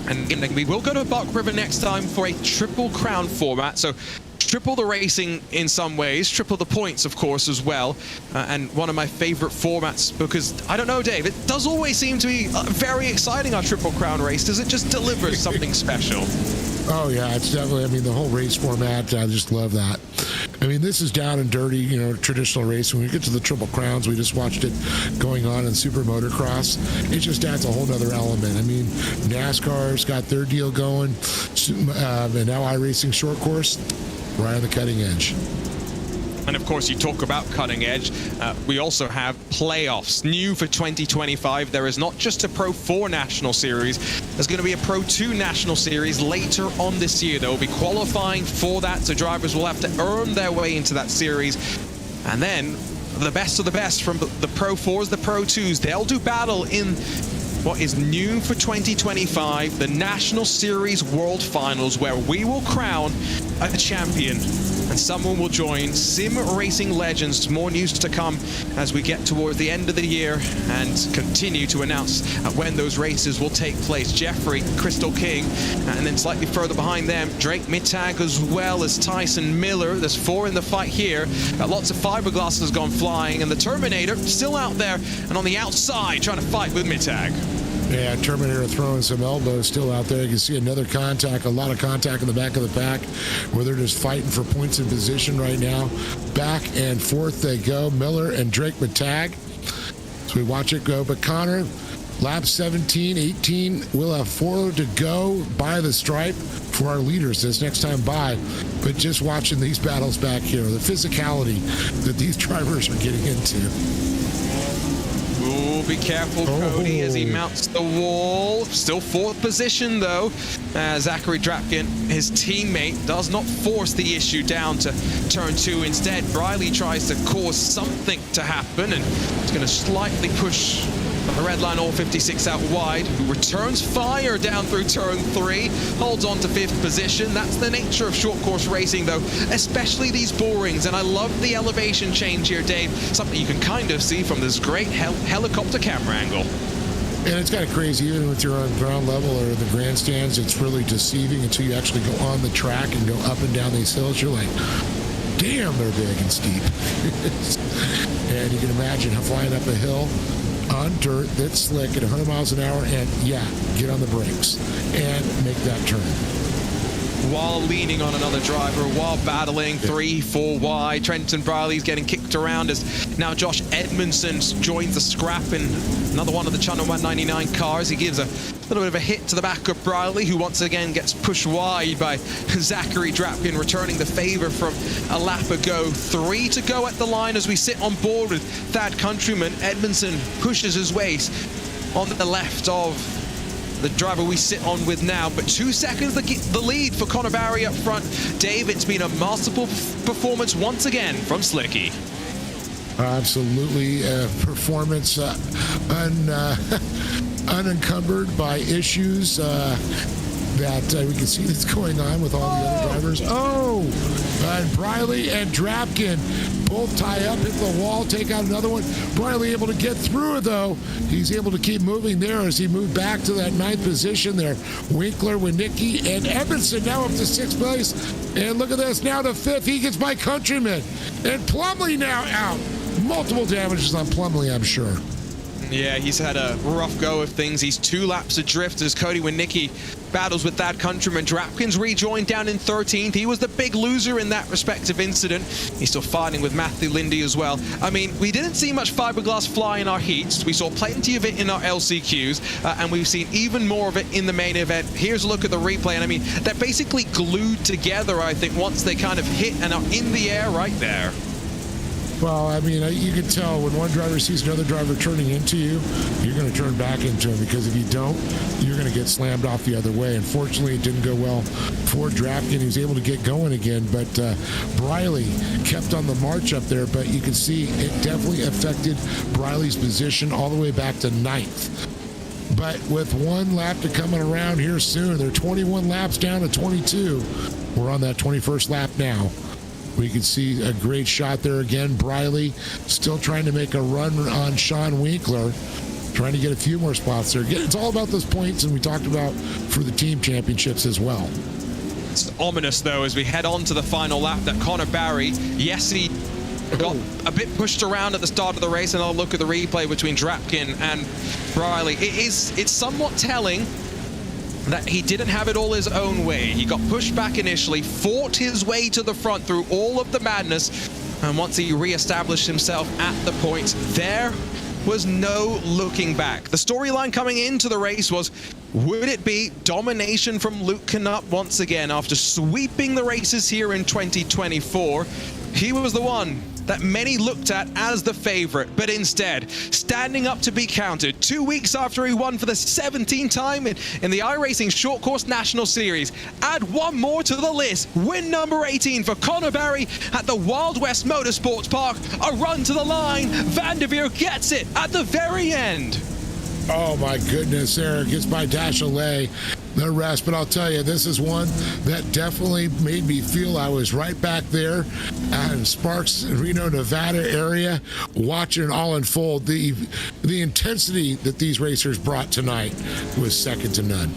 And we will go to Buck River next time for a Triple Crown format. So triple the racing in some ways, triple the points, of course, as well. And one of my favorite formats, because, I don't know, Dave, it does always seem to be very exciting, our Triple Crown race. Does it just deliver something special? Oh, yeah, it's definitely, I mean, the whole race format, I just love that. I mean, this is down and dirty, you know, traditional racing. When we get to the Triple Crowns, we just watched it going on in Super Motocross. It just adds a whole nother element. I mean, NASCAR's got their deal going, and now iRacing short course, right on the cutting edge. And of course, you talk about cutting edge. We also have playoffs. New for 2025, there is not just a Pro 4 National Series. There's going to be a Pro 2 National Series later on this year. There will be qualifying for that, so drivers will have to earn their way into that series. And then the best of the best from the Pro 4s, the Pro 2s, they'll do battle in what is new for 2025, the National Series World Finals, where we will crown a champion and someone will join Sim Racing Legends. More news to come as we get toward the end of the year and continue to announce when those races will take place. Jeffrey, Crystal King, and then slightly further behind them, Drake Mittag, as well as Tyson Miller. There's 4 in the fight here. Lots of fiberglass has gone flying, and the Terminator still out there and on the outside trying to fight with Mittag. Yeah, Terminator throwing some elbows still out there. You can see another contact, a lot of contact in the back of the pack, where they're just fighting for points in position right now. Back and forth they go, Miller and Drake Mittag. So we watch it go. But Connor, lap 17, 18, we'll have 4 to go by the stripe for our leaders this next time by. But just watching these battles back here, the physicality that these drivers are getting into. Ooh, be careful, Cody, as he mounts the wall. Still 4th position, though. Zachary Drapkin, his teammate, does not force the issue down to turn 2. Instead, Briley tries to cause something to happen, and it's going to slightly push the red line all 56 out wide, who returns fire down through turn 3, holds on to 5th position. That's the nature of short course racing, though, especially these bull rings. And I love the elevation change here, Dave, something you can kind of see from this great helicopter camera angle. And it's kind of crazy, even with your on ground level or the grandstands, it's really deceiving until you actually go on the track and go up and down these hills. You're like, damn, they're big and steep. And you can imagine how flying up a hill on dirt that's slick at 100 miles an hour, and yeah, get on the brakes and make that turn. While leaning on another driver, while battling 3-4 wide. Trenton Briley's getting kicked around as now Josh Edmundson joins the scrap in another one of the Channel 199 cars. He gives a little bit of a hit to the back of Briley, who once again gets pushed wide by Zachary Drapkin, returning the favor from a lap ago. 3 to go at the line as we sit on board with Thad Countryman. Edmundson pushes his waist on the left of the driver we sit on with now, but 2 seconds the lead for Connor Barry up front. Dave, it's been a masterful performance once again from Slicky. Absolutely, performance unencumbered by issues that we can see that's going on with all the other drivers. And Briley and Drapkin both tie up, hit the wall, take out another one. Briley able to get through it, though. He's able to keep moving there as he moved back to that 9th position there. Winkler, Winicki, and Edmundson now up to 6th place. And look at this, now to 5th. He gets by Countryman. And Plumley now out. Multiple damages on Plumley, I'm sure. Yeah, he's had a rough go of things. He's 2 laps adrift as Cody Winicki battles with that Countryman. Drapkins rejoined down in 13th. He was the big loser in that respective incident. He's still fighting with Matthew Lindy as well. I mean, we didn't see much fiberglass fly in our heats. We saw plenty of it in our LCQs, and we've seen even more of it in the main event. Here's a look at the replay, and I mean, they're basically glued together, I think, once they kind of hit and are in the air right there. Well, I mean, you can tell when one driver sees another driver turning into you, you're going to turn back into him, because if you don't, you're going to get slammed off the other way. Unfortunately, it didn't go well for Drapkin. He was able to get going again, but Briley kept on the march up there, but you can see it definitely affected Briley's position all the way back to 9th. But with one lap to coming around here soon, they're 21 laps down to 22. We're on that 21st lap now. We can see a great shot there again. Briley still trying to make a run on Sean Winkler, trying to get a few more spots there. It's all about those points, and we talked about for the team championships as well. It's ominous, though, as we head on to the final lap, that Connor Barry, yes, he got a bit pushed around at the start of the race, and I'll look at the replay between Drapkin and Briley. It's somewhat telling that he didn't have it all his own way. He got pushed back initially, fought his way to the front through all of the madness, and once he re-established himself at the point, there was no looking back. The storyline coming into the race was, would it be domination from Luke Knupp once again after sweeping the races here in 2024? He was the one that many looked at as the favorite, but instead, standing up to be counted 2 weeks after he won for the 17th time in the iRacing Short Course National Series. Add one more to the list. Win number 18 for Connor Barry at the Wild West Motorsports Park. A run to the line. Vanderveer gets it at the very end. Oh my goodness, Eric, it's by Dachelet, the rest. But I'll tell you, this is one that definitely made me feel I was right back there in Sparks, Reno, Nevada area, watching it all unfold. The intensity that these racers brought tonight was second to none.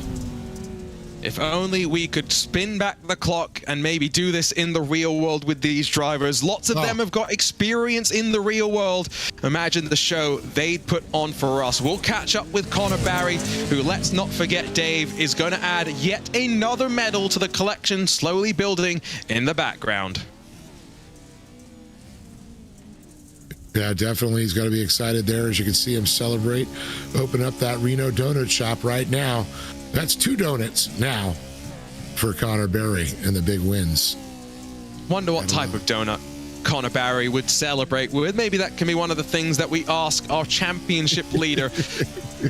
If only we could spin back the clock and maybe do this in the real world with these drivers. Lots of them have got experience in the real world. Imagine the show they'd put on for us. We'll catch up with Connor Barry, who, let's not forget, Dave, is going to add yet another medal to the collection slowly building in the background. Yeah, definitely. He's got to be excited there, as you can see him celebrate. Open up that Reno donut shop right now. That's 2 donuts now for Connor Barry and the big wins. Wonder what type of donut Connor Barry would celebrate with. Maybe that can be one of the things that we ask our championship leader.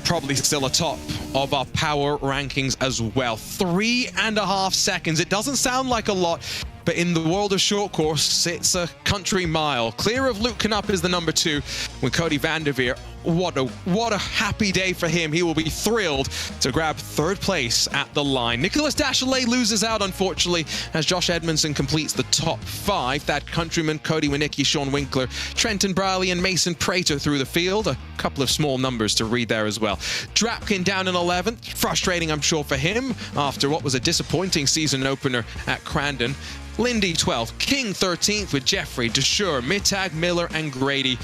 Probably still atop of our power rankings as well. 3.5 seconds. It doesn't sound like a lot, but in the world of short course, it's a country mile. Clear of Luke Knupp is the number 2 with Cody Vanderveer. What a happy day for him. He will be thrilled to grab 3rd place at the line. Nicholas Dachelet loses out, unfortunately, as Josh Edmundson completes the top 5. That Countryman, Cody Winicki, Sean Winkler, Trenton Briley, and Mason Prater through the field. A couple of small numbers to read there as well. Drapkin down in 11th. Frustrating, I'm sure, for him after what was a disappointing season opener at Crandon. Lindy 12th, King 13th with Jeffrey, Deshure, Mittag, Miller, and Grady.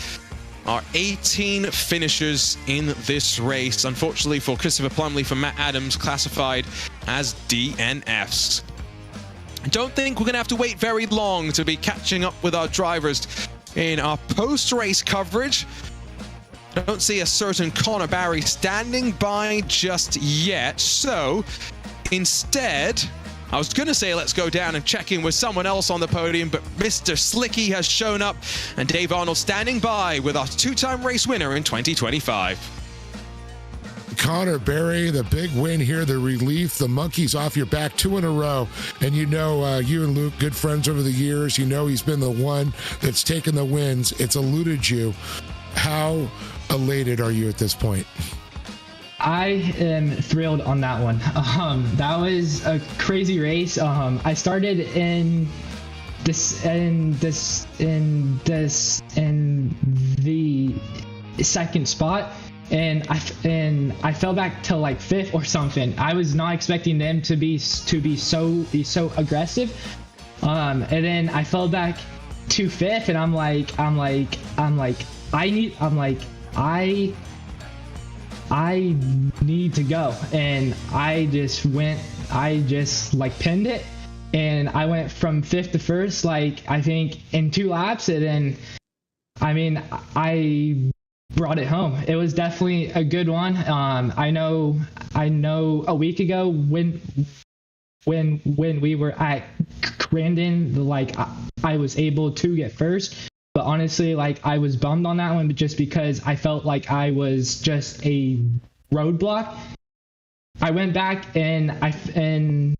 Our 18 finishers in this race. Unfortunately for Christopher Plumley, for Matt Adams, classified as DNFs. I don't think we're going to have to wait very long to be catching up with our drivers in our post-race coverage. I don't see a certain Connor Barry standing by just yet. So instead, I was going to say let's go down and check in with someone else on the podium, but Mr. Slicky has shown up, and Dave Arnold standing by with our 2-time race winner in 2025. Connor Barry, the big win here, the relief, the monkey's off your back 2 in a row. And you know, you and Luke, good friends over the years. You know he's been the one that's taken the wins. It's eluded you. How elated are you at this point? I am thrilled on that one. That was a crazy race. I started in the second spot, and I fell back to like 5th or something. I was not expecting them to be so aggressive. And then I fell back to 5th, and I need to go, and I just like pinned it, and I went from 5th to 1st, like I think in 2 laps, and then I brought it home. It was definitely a good one. I know a week ago when we were at Crandon, like I was able to get 1st, but honestly, like I was bummed on that one, but just because I felt like I was just a roadblock. I went back and I found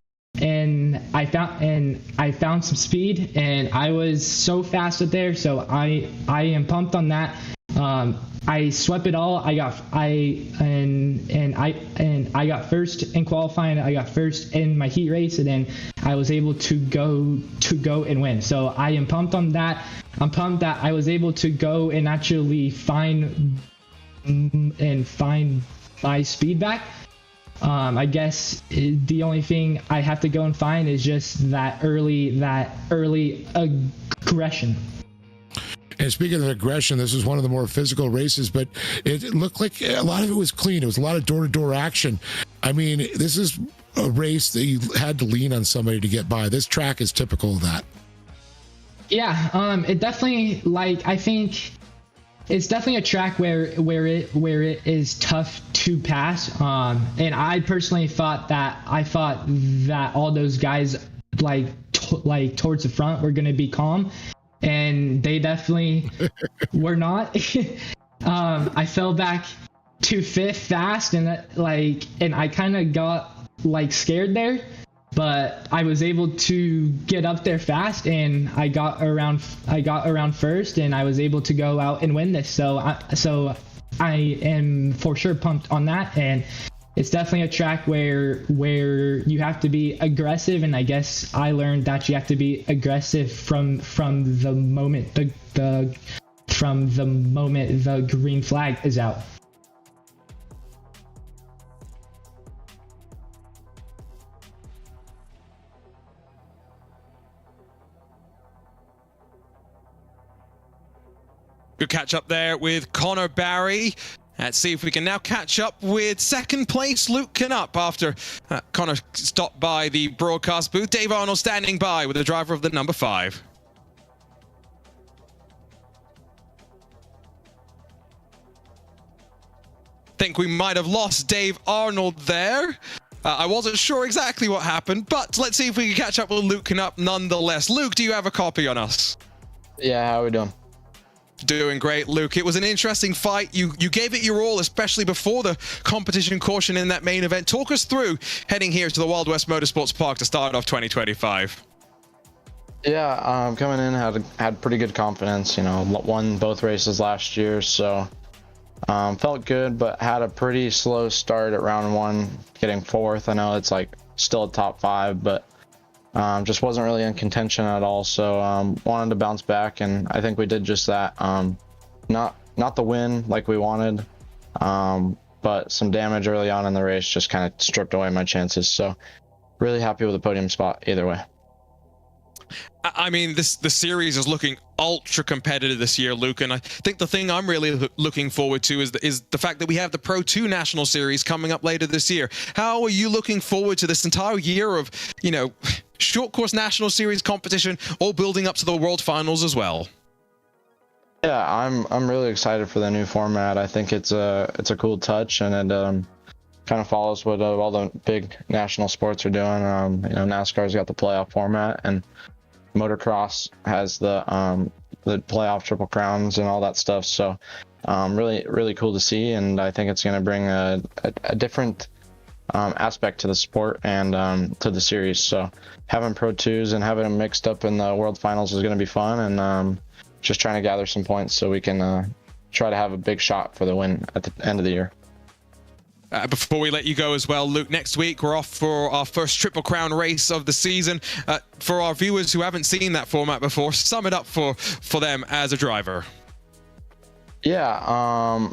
some speed, and I was so fast up there. So I am pumped on that. I swept it all. I got first in qualifying. I got first in my heat race, and then I was able to go and win. So I am pumped on that. I'm pumped that I was able to go and actually find my speed back. I guess the only thing I have to go and find is just that early aggression. And speaking of aggression, this was one of the more physical races, but it looked like a lot of it was clean. It was a lot of door-to-door action. I mean, this is a race that you had to lean on somebody to get by. This track is typical of that. Yeah, it definitely, like, I think it's definitely a track where it is tough to pass. And I personally thought that all those guys like towards the front were going to be calm, and they definitely were not. I fell back to fifth fast, and I kind of got like scared there, but I was able to get up there fast, and I got around first, and I was able to go out and win this. So I am for sure pumped on that, and it's definitely a track where you have to be aggressive, and I guess I learned that you have to be aggressive from the moment the green flag is out. Good catch up there with Connor Barry. Let's see if we can now catch up with second place Luke Knupp after Connor stopped by the broadcast booth. Dave Arnold standing by with the driver of the number 5. Think we might have lost Dave Arnold there. I wasn't sure exactly what happened, but let's see if we can catch up with Luke Knupp nonetheless. Luke, do you have a copy on us? Yeah, how are we doing? Doing great, Luke. It was an interesting fight. You gave it your all, especially before the competition caution in that main event. Talk us through heading here to the Wild West Motorsports Park to start off 2025. Yeah, coming in had pretty good confidence. You know, won both races last year, so felt good, but had a pretty slow start at round 1, getting 4th. I know it's like still a top 5, but just wasn't really in contention at all, so wanted to bounce back, and I think we did just that. Not the win like we wanted, but some damage early on in the race just kind of stripped away my chances, so really happy with the podium spot either way. I mean, the series is looking ultra competitive this year, Luke, and I think the thing I'm really looking forward to is the fact that we have the Pro 2 National Series coming up later this year. How are you looking forward to this entire year of, you know, short course National Series competition, all building up to the World Finals as well? Yeah, I'm really excited for the new format. I think it's a cool touch, and it kind of follows what all the big national sports are doing. You know, NASCAR's got the playoff format, and motocross has the playoff Triple Crowns and all that stuff. So really cool to see, and I think it's going to bring a different aspect to the sport and to the series. So having Pro 2s and having them mixed up in the World Finals is going to be fun, and just trying to gather some points so we can try to have a big shot for the win at the end of the year. Before we let you go as well, Luke, next week we're off for our first Triple Crown race of the season. For our viewers who haven't seen that format before, sum it up for them as a driver. Yeah,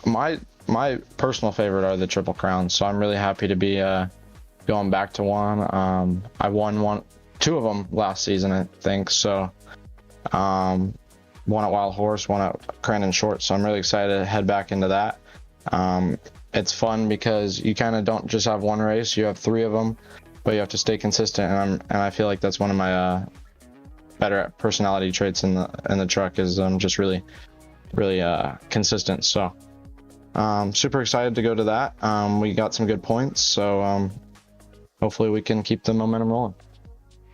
my personal favorite are the Triple Crowns, so I'm really happy to be going back to one. I won 2 of them last season, I think, so one at Wild Horse, one at Crandon Short, so I'm really excited to head back into that. It's fun because you kind of don't just have one race, you have 3 of them, but you have to stay consistent, and I feel like that's one of my better personality traits in the truck is just really consistent. So super excited to go to that. We got some good points, so hopefully we can keep the momentum rolling.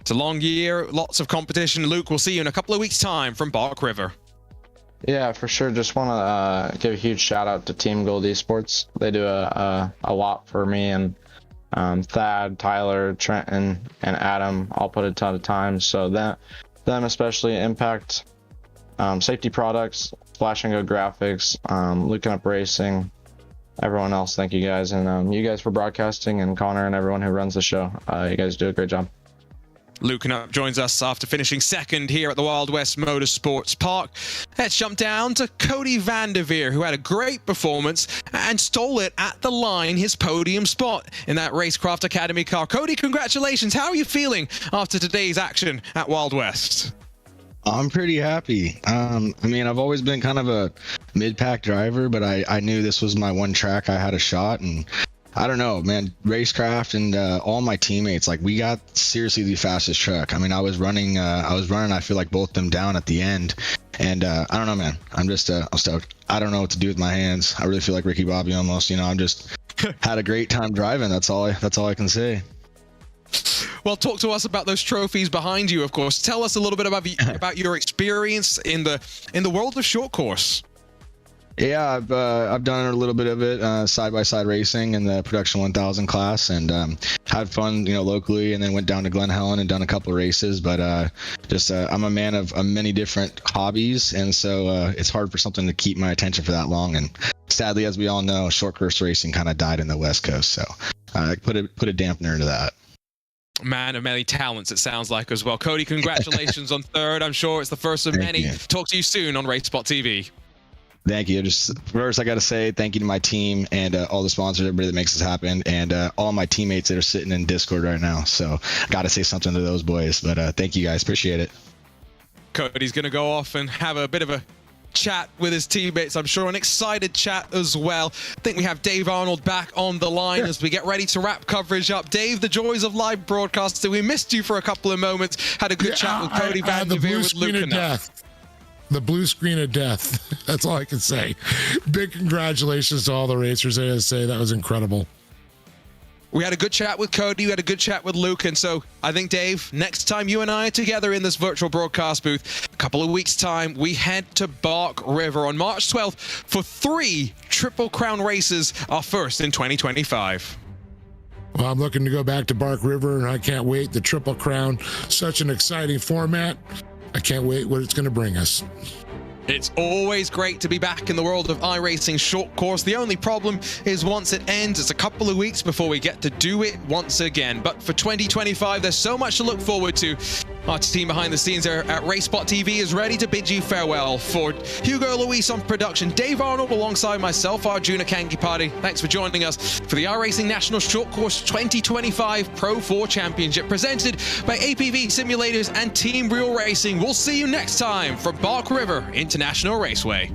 It's a long year, lots of competition. Luke, we'll see you in a couple of weeks' time from Bark River. Yeah, for sure. Just want to give a huge shout out to Team Gold Esports. They do a lot for me, and Thad, Tyler, Trenton, and Adam all put a ton of time. So them especially, Impact, Safety Products, Flash and Go Graphics, Looking Up Racing, everyone else. Thank you guys, and you guys for broadcasting, and Connor and everyone who runs the show. You guys do a great job. Luke joins us after finishing second here at the Wild West Motorsports Park. Let's jump down to Cody Vanderveer, who had a great performance and stole it at the line, his podium spot in that Racecraft Academy car. Cody, congratulations. How are you feeling after today's action at Wild West? I'm pretty happy. I mean, I've always been kind of a mid-pack driver, but I knew this was my one track I had a shot, and I don't know, man, Racecraft and all my teammates, like, we got seriously the fastest truck. I mean, I was running, I feel like both them down at the end. And I don't know, man, I'm stoked. I don't know what to do with my hands. I really feel like Ricky Bobby almost, I'm just had a great time driving. That's all I can say. Well, talk to us about those trophies behind you, of course. Tell us a little bit about your experience in the world of short course. Yeah, I've done a little bit of it, side-by-side racing in the Production 1000 class, and had fun, locally, and then went down to Glen Helen and done a couple of races. But I'm a man of many different hobbies, and so it's hard for something to keep my attention for that long. And sadly, as we all know, short course racing kind of died in the West Coast, so I put a dampener into that. Man of many talents, it sounds like, as well. Cody, congratulations on third. I'm sure it's the first of many. Talk to you soon on RaceSpot TV. Thank you. Just first, I got to say thank you to my team and all the sponsors, everybody that makes this happen, and all my teammates that are sitting in Discord right now. So got to say something to those boys, but thank you guys. Appreciate it. Cody's going to go off and have a bit of a chat with his teammates, I'm sure, an excited chat as well. I think we have Dave Arnold back on the line as we get ready to wrap coverage up. Dave, the joys of live broadcasting. We missed you for a couple of moments. Had a good chat with Cody Vanderveer with Luke. The blue screen of death. That's all I can say. Big congratulations to all the racers. I gotta say, that was incredible. We had a good chat with Cody. We had a good chat with Luke. And so I think, Dave, next time you and I are together in this virtual broadcast booth, a couple of weeks' time, we head to Bark River on March 12th for 3 Triple Crown races, our first in 2025. Well, I'm looking to go back to Bark River, and I can't wait. The Triple Crown, such an exciting format. I can't wait what it's going to bring us. It's always great to be back in the world of iRacing short course. The only problem is once it ends, it's a couple of weeks before we get to do it once again. But for 2025, there's so much to look forward to. Our team behind the scenes there at RaceSpot TV is ready to bid you farewell. For Hugo Luis on production, Dave Arnold alongside myself, Arjuna Kankipati. Thanks for joining us for the iRacing National Short Course 2025 Pro 4 Championship, presented by APV Simulators and Team Real Racing. We'll see you next time from Bark River International Raceway.